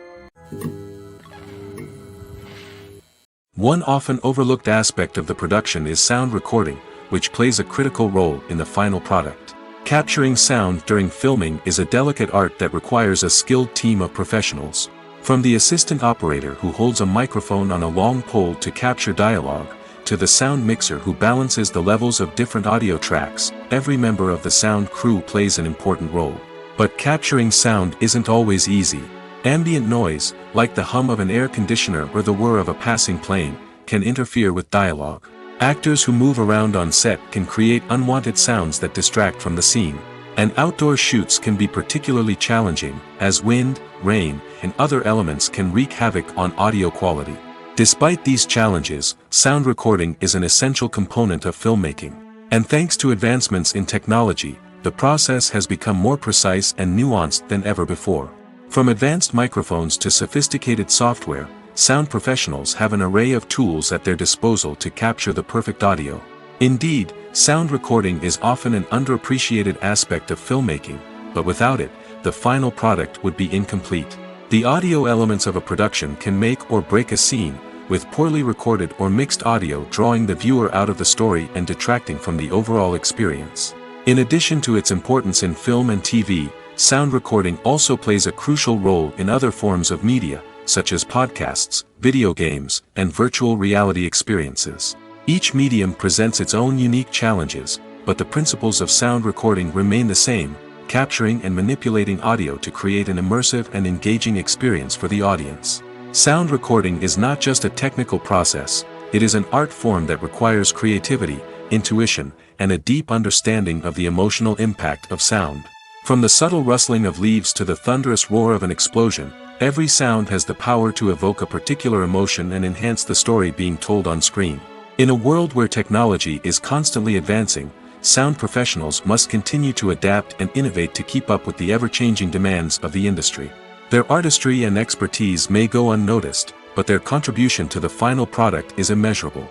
One often overlooked aspect of the production is sound recording, which plays a critical role in the final product. Capturing sound during filming is a delicate art that requires a skilled team of professionals. From the assistant operator who holds a microphone on a long pole to capture dialogue, to the sound mixer who balances the levels of different audio tracks, every member of the sound crew plays an important role. But capturing sound isn't always easy. Ambient noise, like the hum of an air conditioner or the whir of a passing plane, can interfere with dialogue. Actors who move around on set can create unwanted sounds that distract from the scene. And outdoor shoots can be particularly challenging, as wind, rain, and other elements can wreak havoc on audio quality. Despite these challenges, sound recording is an essential component of filmmaking. And thanks to advancements in technology, the process has become more precise and nuanced than ever before. From advanced microphones to sophisticated software, sound professionals have an array of tools at their disposal to capture the perfect audio. Indeed, sound recording is often an underappreciated aspect of filmmaking, but without it, the final product would be incomplete. The audio elements of a production can make or break a scene, with poorly recorded or mixed audio drawing the viewer out of the story and detracting from the overall experience. In addition to its importance in film and TV, sound recording also plays a crucial role in other forms of media, such as podcasts, video games, and virtual reality experiences. Each medium presents its own unique challenges, but the principles of sound recording remain the same, capturing and manipulating audio to create an immersive and engaging experience for the audience. Sound recording is not just a technical process, it is an art form that requires creativity, intuition, and a deep understanding of the emotional impact of sound. From the subtle rustling of leaves to the thunderous roar of an explosion, every sound has the power to evoke a particular emotion and enhance the story being told on screen. In a world where technology is constantly advancing, sound professionals must continue to adapt and innovate to keep up with the ever-changing demands of the industry. Their artistry and expertise may go unnoticed, but their contribution to the final product is immeasurable.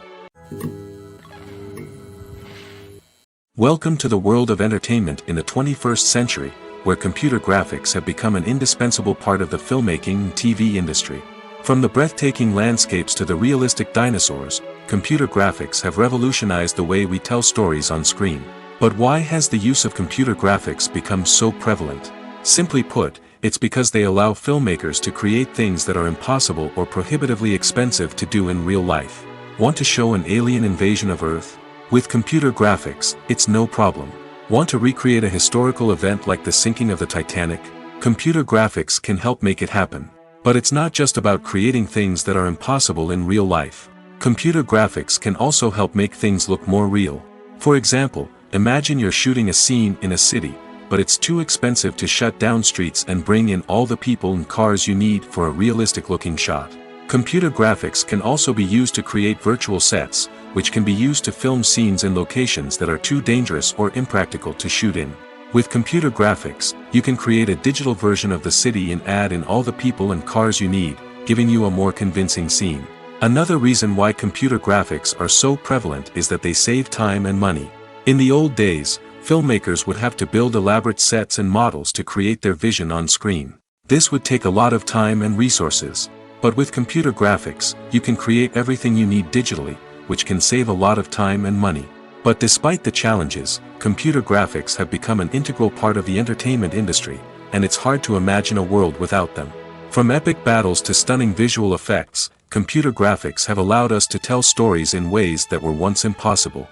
Welcome to the world of entertainment in the 21st century, where computer graphics have become an indispensable part of the filmmaking and TV industry. From the breathtaking landscapes to the realistic dinosaurs, computer graphics have revolutionized the way we tell stories on screen. But why has the use of computer graphics become so prevalent? Simply put, it's because they allow filmmakers to create things that are impossible or prohibitively expensive to do in real life. Want to show an alien invasion of Earth? With computer graphics, it's no problem. Want to recreate a historical event like the sinking of the Titanic? Computer graphics can help make it happen. But it's not just about creating things that are impossible in real life. Computer graphics can also help make things look more real. For example, imagine you're shooting a scene in a city, but it's too expensive to shut down streets and bring in all the people and cars you need for a realistic-looking shot. Computer graphics can also be used to create virtual sets, which can be used to film scenes in locations that are too dangerous or impractical to shoot in. With computer graphics, you can create a digital version of the city and add in all the people and cars you need, giving you a more convincing scene. Another reason why computer graphics are so prevalent is that they save time and money. In the old days, filmmakers would have to build elaborate sets and models to create their vision on screen. This would take a lot of time and resources. But with computer graphics, you can create everything you need digitally, which can save a lot of time and money. But despite the challenges, computer graphics have become an integral part of the entertainment industry, and it's hard to imagine a world without them. From epic battles to stunning visual effects, computer graphics have allowed us to tell stories in ways that were once impossible.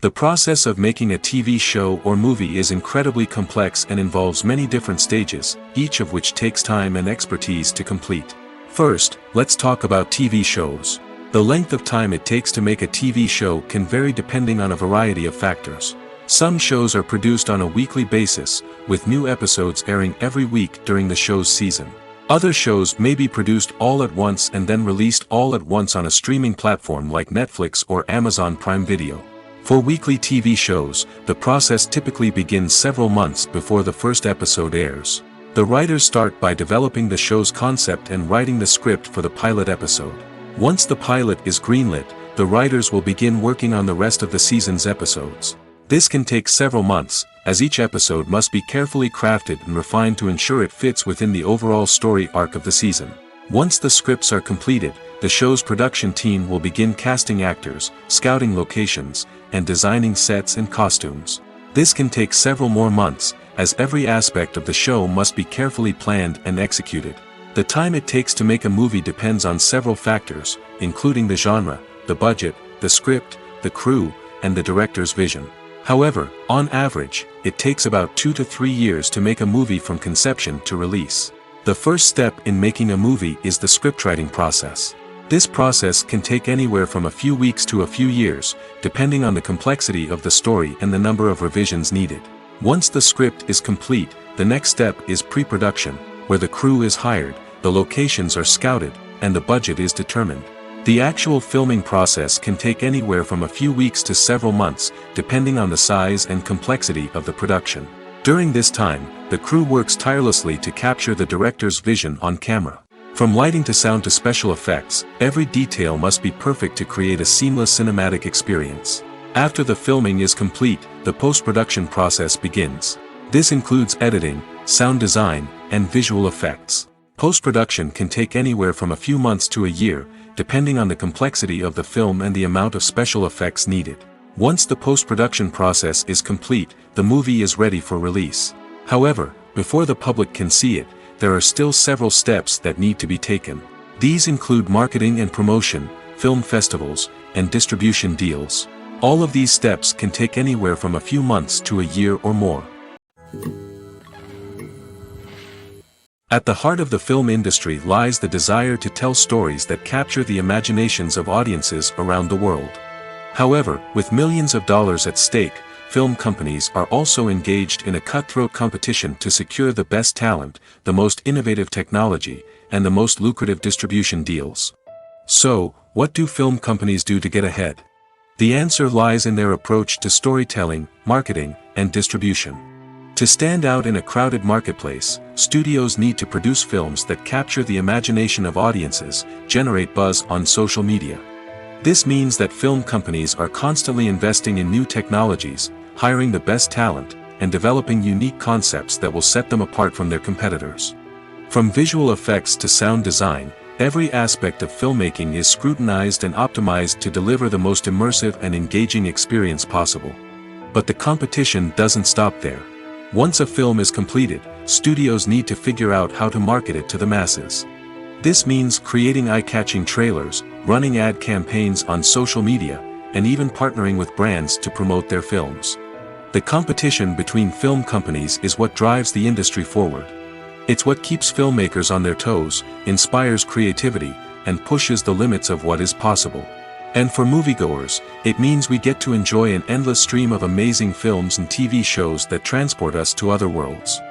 The process of making a TV show or movie is incredibly complex and involves many different stages, each of which takes time and expertise to complete. First, let's talk about TV shows. The length of time it takes to make a TV show can vary depending on a variety of factors. Some shows are produced on a weekly basis, with new episodes airing every week during the show's season. Other shows may be produced all at once and then released all at once on a streaming platform like Netflix or Amazon Prime Video. For weekly TV shows, the process typically begins several months before the first episode airs. The writers start by developing the show's concept and writing the script for the pilot episode. Once the pilot is greenlit, the writers will begin working on the rest of the season's episodes. This can take several months, as each episode must be carefully crafted and refined to ensure it fits within the overall story arc of the season. Once the scripts are completed, the show's production team will begin casting actors, scouting locations, and designing sets and costumes. This can take several more months, as every aspect of the show must be carefully planned and executed. The time it takes to make a movie depends on several factors, including the genre, the budget, the script, the crew, and the director's vision. However, on average, it takes about 2 to 3 years to make a movie from conception to release. The first step in making a movie is the scriptwriting process. This process can take anywhere from a few weeks to a few years, depending on the complexity of the story and the number of revisions needed. Once the script is complete, the next step is pre-production, where the crew is hired, the locations are scouted, and the budget is determined. The actual filming process can take anywhere from a few weeks to several months, depending on the size and complexity of the production. During this time, the crew works tirelessly to capture the director's vision on camera. From lighting to sound to special effects, every detail must be perfect to create a seamless cinematic experience. After the filming is complete, the post-production process begins. This includes editing, sound design, and visual effects. Post-production can take anywhere from a few months to a year, depending on the complexity of the film and the amount of special effects needed. Once the post-production process is complete, the movie is ready for release. However, before the public can see it, there are still several steps that need to be taken. These include marketing and promotion, film festivals, and distribution deals. All of these steps can take anywhere from a few months to a year or more. At the heart of the film industry lies the desire to tell stories that capture the imaginations of audiences around the world. However, with millions of dollars at stake, film companies are also engaged in a cutthroat competition to secure the best talent, the most innovative technology, and the most lucrative distribution deals. So, what do film companies do to get ahead? The answer lies in their approach to storytelling, marketing, and distribution. To stand out in a crowded marketplace, studios need to produce films that capture the imagination of audiences, generate buzz on social media. This means that film companies are constantly investing in new technologies, hiring the best talent, and developing unique concepts that will set them apart from their competitors. From visual effects to sound design, every aspect of filmmaking is scrutinized and optimized to deliver the most immersive and engaging experience possible. But the competition doesn't stop there. Once a film is completed, studios need to figure out how to market it to the masses. This means creating eye-catching trailers, running ad campaigns on social media, and even partnering with brands to promote their films. The competition between film companies is what drives the industry forward. It's what keeps filmmakers on their toes, inspires creativity, and pushes the limits of what is possible. And for moviegoers, it means we get to enjoy an endless stream of amazing films and TV shows that transport us to other worlds.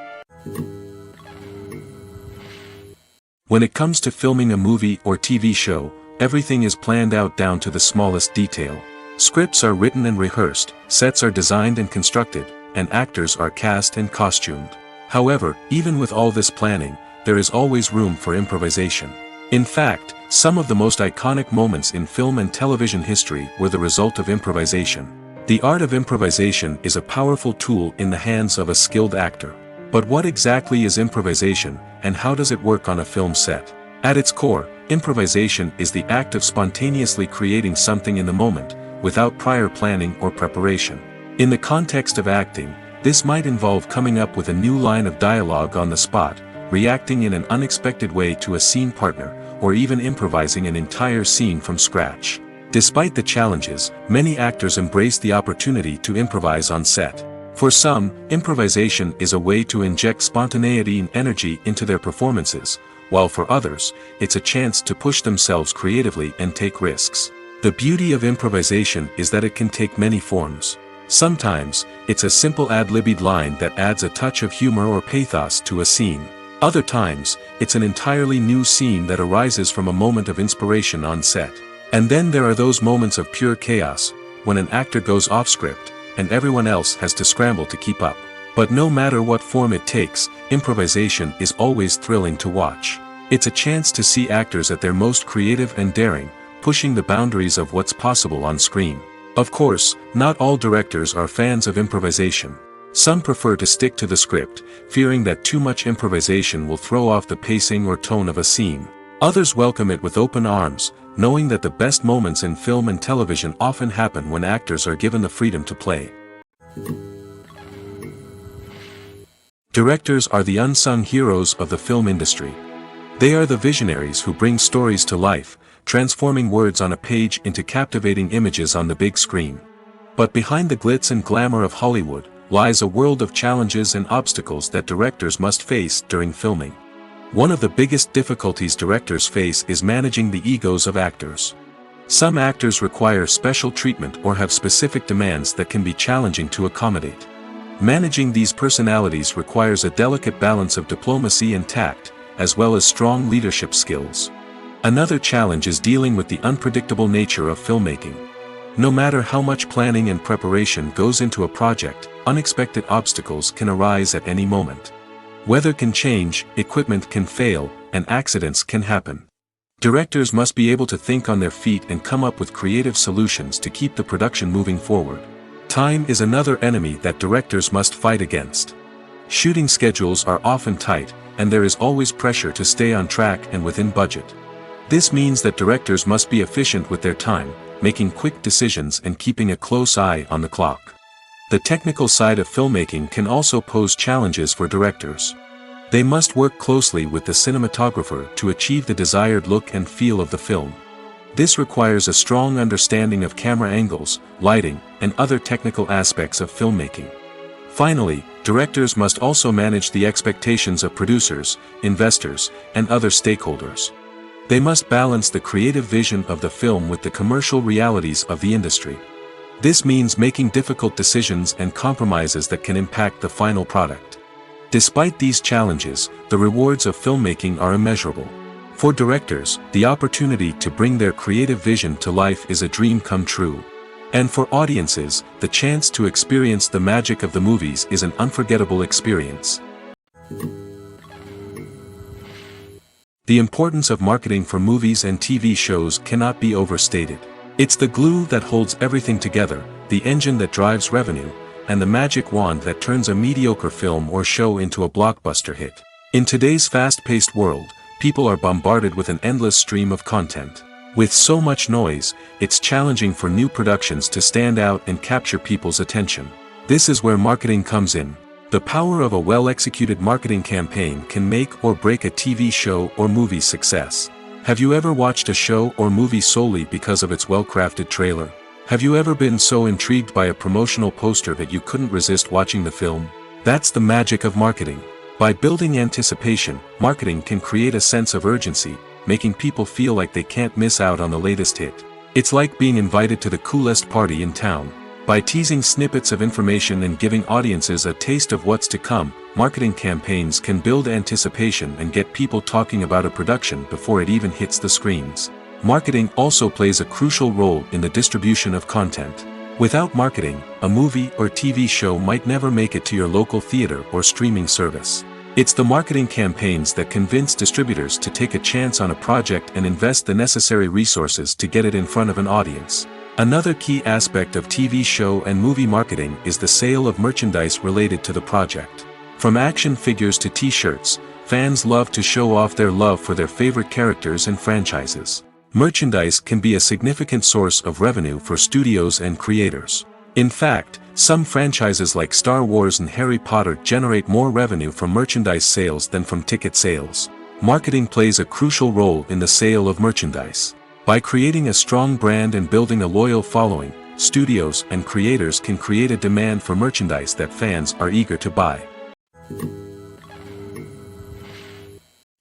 When it comes to filming a movie or TV show, everything is planned out down to the smallest detail. Scripts are written and rehearsed, sets are designed and constructed, and actors are cast and costumed. However, even with all this planning, there is always room for improvisation. In fact, some of the most iconic moments in film and television history were the result of improvisation. The art of improvisation is a powerful tool in the hands of a skilled actor. But what exactly is improvisation, and how does it work on a film set? At its core, improvisation is the act of spontaneously creating something in the moment, without prior planning or preparation. In the context of acting, this might involve coming up with a new line of dialogue on the spot, reacting in an unexpected way to a scene partner, or even improvising an entire scene from scratch. Despite the challenges, many actors embrace the opportunity to improvise on set. For some, improvisation is a way to inject spontaneity and energy into their performances, while for others, it's a chance to push themselves creatively and take risks. The beauty of improvisation is that it can take many forms. Sometimes, it's a simple ad-libbed line that adds a touch of humor or pathos to a scene. Other times, it's an entirely new scene that arises from a moment of inspiration on set. And then there are those moments of pure chaos, when an actor goes off script, and everyone else has to scramble to keep up. But no matter what form it takes, improvisation is always thrilling to watch. It's a chance to see actors at their most creative and daring, pushing the boundaries of what's possible on screen. Of course, not all directors are fans of improvisation. Some prefer to stick to the script, fearing that too much improvisation will throw off the pacing or tone of a scene. Others welcome it with open arms, knowing that the best moments in film and television often happen when actors are given the freedom to play. Directors are the unsung heroes of the film industry. They are the visionaries who bring stories to life, transforming words on a page into captivating images on the big screen. But behind the glitz and glamour of Hollywood, lies a world of challenges and obstacles that directors must face during filming. One of the biggest difficulties directors face is managing the egos of actors. Some actors require special treatment or have specific demands that can be challenging to accommodate. Managing these personalities requires a delicate balance of diplomacy and tact, as well as strong leadership skills. Another challenge is dealing with the unpredictable nature of filmmaking. No matter how much planning and preparation goes into a project, unexpected obstacles can arise at any moment. Weather can change, equipment can fail, and accidents can happen. Directors must be able to think on their feet and come up with creative solutions to keep the production moving forward. Time is another enemy that directors must fight against. Shooting schedules are often tight, and there is always pressure to stay on track and within budget. This means that directors must be efficient with their time, making quick decisions and keeping a close eye on the clock. The technical side of filmmaking can also pose challenges for directors. They must work closely with the cinematographer to achieve the desired look and feel of the film. This requires a strong understanding of camera angles, lighting, and other technical aspects of filmmaking. Finally, directors must also manage the expectations of producers, investors, and other stakeholders. They must balance the creative vision of the film with the commercial realities of the industry. This means making difficult decisions and compromises that can impact the final product. Despite these challenges, the rewards of filmmaking are immeasurable. For directors, the opportunity to bring their creative vision to life is a dream come true. And for audiences, the chance to experience the magic of the movies is an unforgettable experience. The importance of marketing for movies and TV shows cannot be overstated. It's the glue that holds everything together, the engine that drives revenue, and the magic wand that turns a mediocre film or show into a blockbuster hit. In today's fast-paced world, people are bombarded with an endless stream of content. With so much noise, it's challenging for new productions to stand out and capture people's attention. This is where marketing comes in. The power of a well-executed marketing campaign can make or break a TV show or movie's success. Have you ever watched a show or movie solely because of its well-crafted trailer? Have you ever been so intrigued by a promotional poster that you couldn't resist watching the film? That's the magic of marketing. By building anticipation, marketing can create a sense of urgency, making people feel like they can't miss out on the latest hit. It's like being invited to the coolest party in town. By teasing snippets of information and giving audiences a taste of what's to come, marketing campaigns can build anticipation and get people talking about a production before it even hits the screens. Marketing also plays a crucial role in the distribution of content. Without marketing, a movie or TV show might never make it to your local theater or streaming service. It's the marketing campaigns that convince distributors to take a chance on a project and invest the necessary resources to get it in front of an audience. Another key aspect of TV show and movie marketing is the sale of merchandise related to the project. From action figures to t-shirts, fans love to show off their love for their favorite characters and franchises. Merchandise can be a significant source of revenue for studios and creators. In fact, some franchises like Star Wars and Harry Potter generate more revenue from merchandise sales than from ticket sales. Marketing plays a crucial role in the sale of merchandise. By creating a strong brand and building a loyal following, studios and creators can create a demand for merchandise that fans are eager to buy.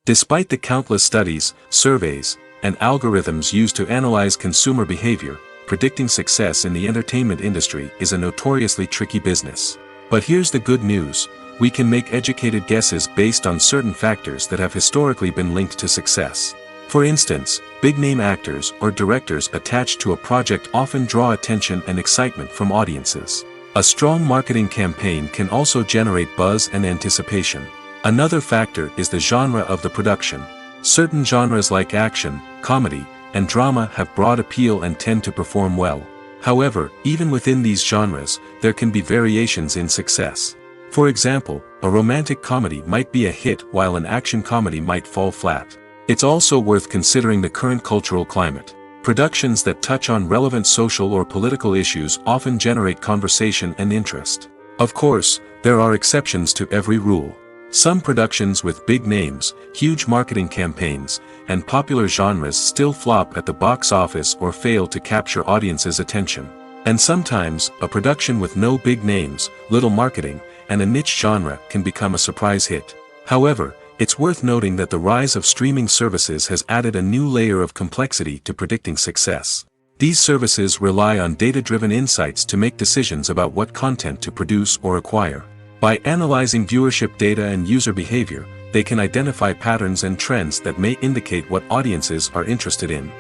Despite the countless studies, surveys, and algorithms used to analyze consumer behavior, predicting success in the entertainment industry is a notoriously tricky business. But here's the good news: we can make educated guesses based on certain factors that have historically been linked to success. For instance, big-name actors or directors attached to a project often draw attention and excitement from audiences. A strong marketing campaign can also generate buzz and anticipation. Another factor is the genre of the production. Certain genres like action, comedy, and drama have broad appeal and tend to perform well. However, even within these genres, there can be variations in success. For example, a romantic comedy might be a hit while an action comedy might fall flat. It's also worth considering the current cultural climate. Productions that touch on relevant social or political issues often generate conversation and interest. Of course, there are exceptions to every rule. Some productions with big names, huge marketing campaigns, and popular genres still flop at the box office or fail to capture audiences' attention. And sometimes, a production with no big names, little marketing, and a niche genre can become a surprise hit. However, it's worth noting that the rise of streaming services has added a new layer of complexity to predicting success. These services rely on data-driven insights to make decisions about what content to produce or acquire. By analyzing viewership data and user behavior, they can identify patterns and trends that may indicate what audiences are interested in.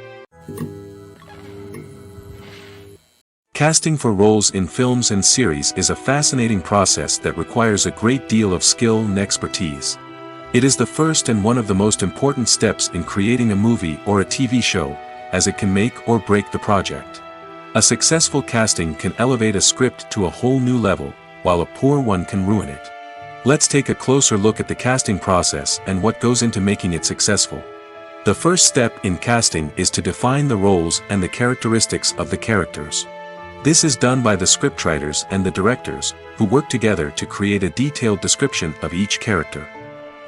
Casting for roles in films and series is a fascinating process that requires a great deal of skill and expertise. It is the first and one of the most important steps in creating a movie or a TV show, as it can make or break the project. A successful casting can elevate a script to a whole new level, while a poor one can ruin it. Let's take a closer look at the casting process and what goes into making it successful. The first step in casting is to define the roles and the characteristics of the characters. This is done by the scriptwriters and the directors, who work together to create a detailed description of each character.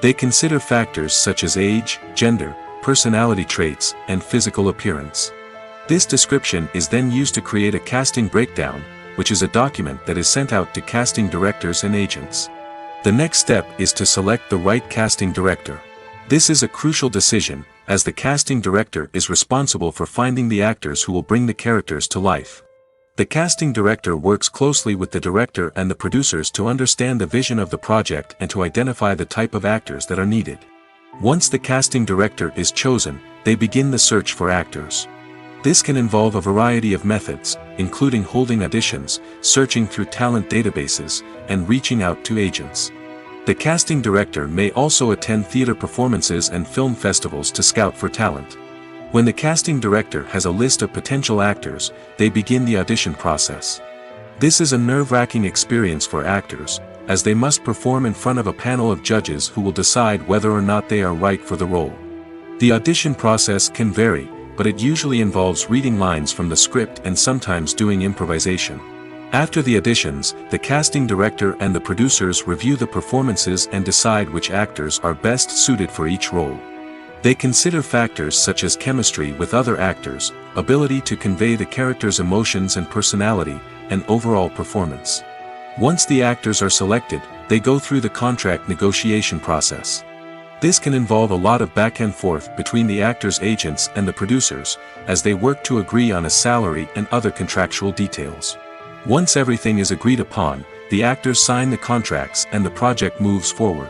They consider factors such as age, gender, personality traits, and physical appearance. This description is then used to create a casting breakdown, which is a document that is sent out to casting directors and agents. The next step is to select the right casting director. This is a crucial decision, as the casting director is responsible for finding the actors who will bring the characters to life. The casting director works closely with the director and the producers to understand the vision of the project and to identify the type of actors that are needed. Once the casting director is chosen, they begin the search for actors. This can involve a variety of methods, including holding auditions, searching through talent databases, and reaching out to agents. The casting director may also attend theater performances and film festivals to scout for talent. When the casting director has a list of potential actors, they begin the audition process. This is a nerve-wracking experience for actors, as they must perform in front of a panel of judges who will decide whether or not they are right for the role. The audition process can vary, but it usually involves reading lines from the script and sometimes doing improvisation. After the auditions, the casting director and the producers review the performances and decide which actors are best suited for each role. They consider factors such as chemistry with other actors, ability to convey the character's emotions and personality, and overall performance. Once the actors are selected, they go through the contract negotiation process. This can involve a lot of back and forth between the actors' agents and the producers, as they work to agree on a salary and other contractual details. Once everything is agreed upon, the actors sign the contracts and the project moves forward.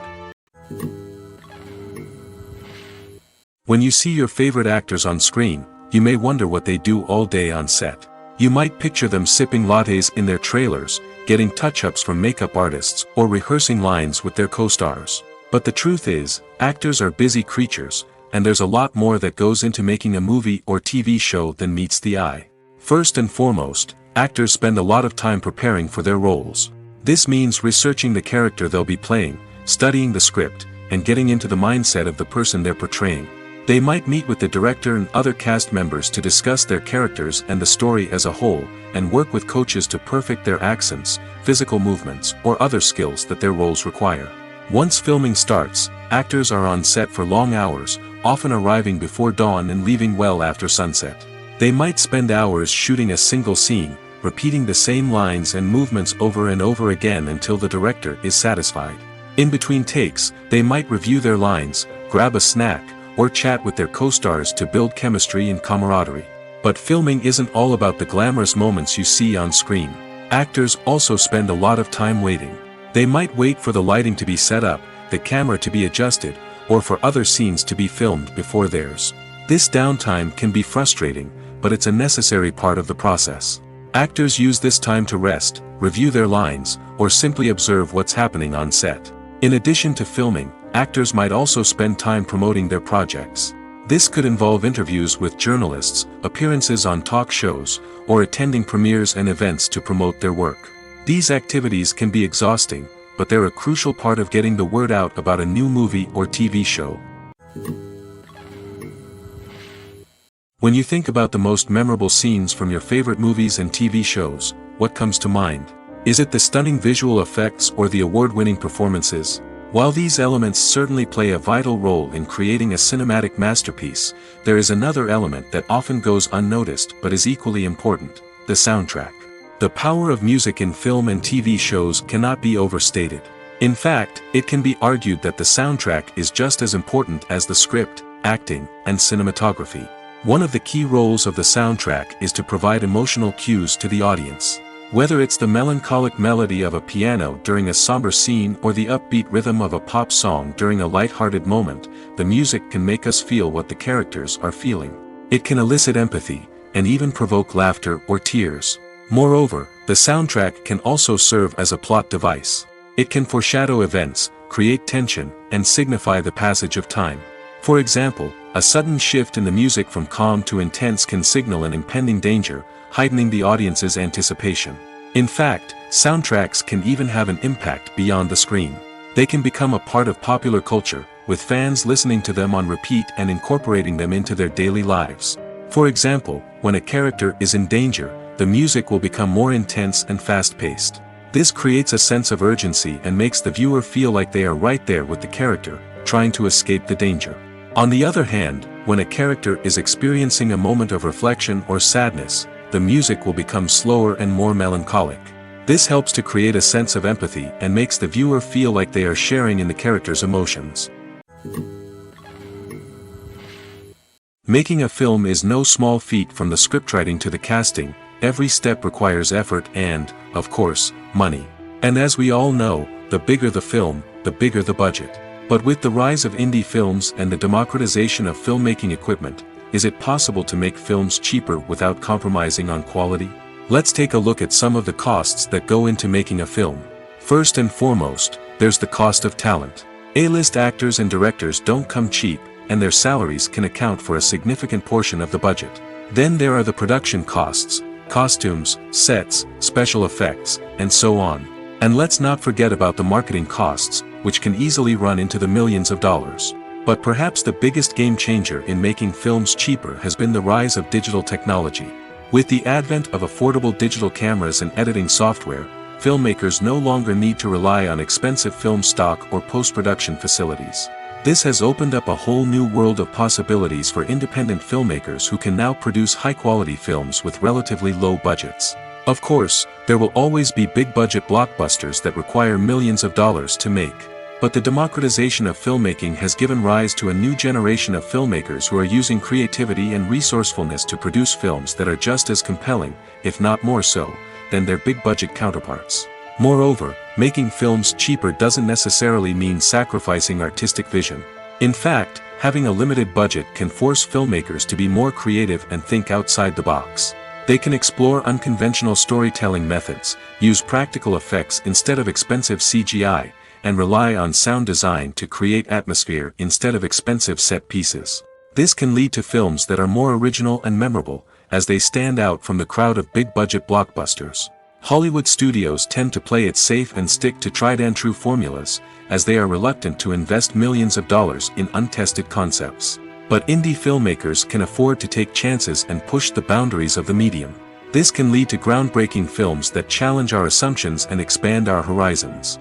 When you see your favorite actors on screen, you may wonder what they do all day on set. You might picture them sipping lattes in their trailers, getting touch-ups from makeup artists, or rehearsing lines with their co-stars. But the truth is, actors are busy creatures, and there's a lot more that goes into making a movie or TV show than meets the eye. First and foremost, actors spend a lot of time preparing for their roles. This means researching the character they'll be playing, studying the script, and getting into the mindset of the person they're portraying. They might meet with the director and other cast members to discuss their characters and the story as a whole, and work with coaches to perfect their accents, physical movements, or other skills that their roles require. Once filming starts, actors are on set for long hours, often arriving before dawn and leaving well after sunset. They might spend hours shooting a single scene, repeating the same lines and movements over and over again until the director is satisfied. In between takes, they might review their lines, grab a snack, or chat with their co-stars to build chemistry and camaraderie. But filming isn't all about the glamorous moments you see on screen. Actors also spend a lot of time waiting. They might wait for the lighting to be set up, the camera to be adjusted, or for other scenes to be filmed before theirs. This downtime can be frustrating, but it's a necessary part of the process. Actors use this time to rest, review their lines, or simply observe what's happening on set. In addition to filming, actors might also spend time promoting their projects. This could involve interviews with journalists, appearances on talk shows, or attending premieres and events to promote their work. These activities can be exhausting, but they're a crucial part of getting the word out about a new movie or TV show. When you think about the most memorable scenes from your favorite movies and TV shows, what comes to mind? Is it the stunning visual effects or the award-winning performances? While these elements certainly play a vital role in creating a cinematic masterpiece, there is another element that often goes unnoticed but is equally important: the soundtrack. The power of music in film and TV shows cannot be overstated. In fact, it can be argued that the soundtrack is just as important as the script, acting, and cinematography. One of the key roles of the soundtrack is to provide emotional cues to the audience. Whether it's the melancholic melody of a piano during a somber scene or the upbeat rhythm of a pop song during a light-hearted moment, the music can make us feel what the characters are feeling. It can elicit empathy, and even provoke laughter or tears. Moreover, the soundtrack can also serve as a plot device. It can foreshadow events, create tension, and signify the passage of time. For example, a sudden shift in the music from calm to intense can signal an impending danger, heightening the audience's anticipation. In fact, soundtracks can even have an impact beyond the screen. They can become a part of popular culture, with fans listening to them on repeat and incorporating them into their daily lives. For example, when a character is in danger, the music will become more intense and fast-paced. This creates a sense of urgency and makes the viewer feel like they are right there with the character, trying to escape the danger. On the other hand, when a character is experiencing a moment of reflection or sadness, the music will become slower and more melancholic. This helps to create a sense of empathy and makes the viewer feel like they are sharing in the character's emotions. Making a film is no small feat. From the scriptwriting to the casting, every step requires effort and, of course, money. And as we all know, the bigger the film, the bigger the budget. But with the rise of indie films and the democratization of filmmaking equipment, is it possible to make films cheaper without compromising on quality? Let's take a look at some of the costs that go into making a film. First and foremost, there's the cost of talent. A-list actors and directors don't come cheap, and their salaries can account for a significant portion of the budget. Then there are the production costs, costumes, sets, special effects, and so on. And let's not forget about the marketing costs, which can easily run into the millions of dollars. But perhaps the biggest game changer in making films cheaper has been the rise of digital technology. With the advent of affordable digital cameras and editing software, filmmakers no longer need to rely on expensive film stock or post-production facilities. This has opened up a whole new world of possibilities for independent filmmakers who can now produce high-quality films with relatively low budgets. Of course, there will always be big-budget blockbusters that require millions of dollars to make. But the democratization of filmmaking has given rise to a new generation of filmmakers who are using creativity and resourcefulness to produce films that are just as compelling, if not more so, than their big-budget counterparts. Moreover, making films cheaper doesn't necessarily mean sacrificing artistic vision. In fact, having a limited budget can force filmmakers to be more creative and think outside the box. They can explore unconventional storytelling methods, use practical effects instead of expensive CGI, and rely on sound design to create atmosphere instead of expensive set pieces. This can lead to films that are more original and memorable, as they stand out from the crowd of big-budget blockbusters. Hollywood studios tend to play it safe and stick to tried-and-true formulas, as they are reluctant to invest millions of dollars in untested concepts. But indie filmmakers can afford to take chances and push the boundaries of the medium. This can lead to groundbreaking films that challenge our assumptions and expand our horizons.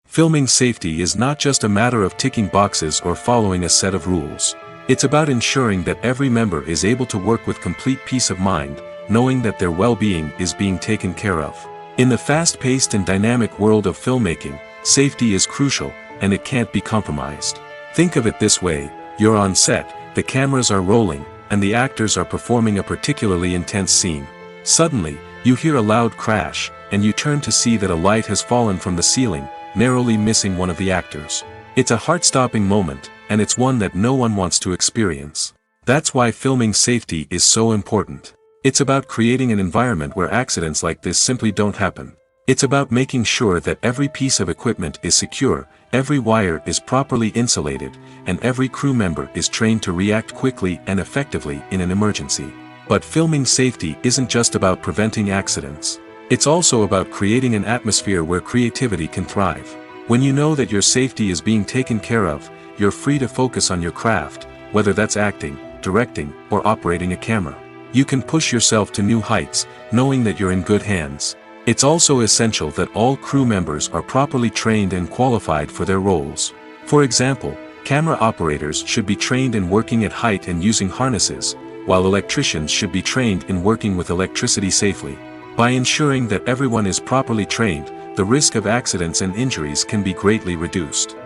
Filming safety is not just a matter of ticking boxes or following a set of rules. It's about ensuring that every member is able to work with complete peace of mind, knowing that their well-being is being taken care of. In the fast-paced and dynamic world of filmmaking, safety is crucial, and it can't be compromised. Think of it this way: you're on set, the cameras are rolling, and the actors are performing a particularly intense scene. Suddenly, you hear a loud crash, and you turn to see that a light has fallen from the ceiling, narrowly missing one of the actors. It's a heart-stopping moment, and it's one that no one wants to experience. That's why filming safety is so important. It's about creating an environment where accidents like this simply don't happen. It's about making sure that every piece of equipment is secure, every wire is properly insulated, and every crew member is trained to react quickly and effectively in an emergency. But filming safety isn't just about preventing accidents. It's also about creating an atmosphere where creativity can thrive. When you know that your safety is being taken care of, you're free to focus on your craft, whether that's acting, directing, or operating a camera. You can push yourself to new heights, knowing that you're in good hands. It's also essential that all crew members are properly trained and qualified for their roles. For example, camera operators should be trained in working at height and using harnesses, while electricians should be trained in working with electricity safely. By ensuring that everyone is properly trained, the risk of accidents and injuries can be greatly reduced.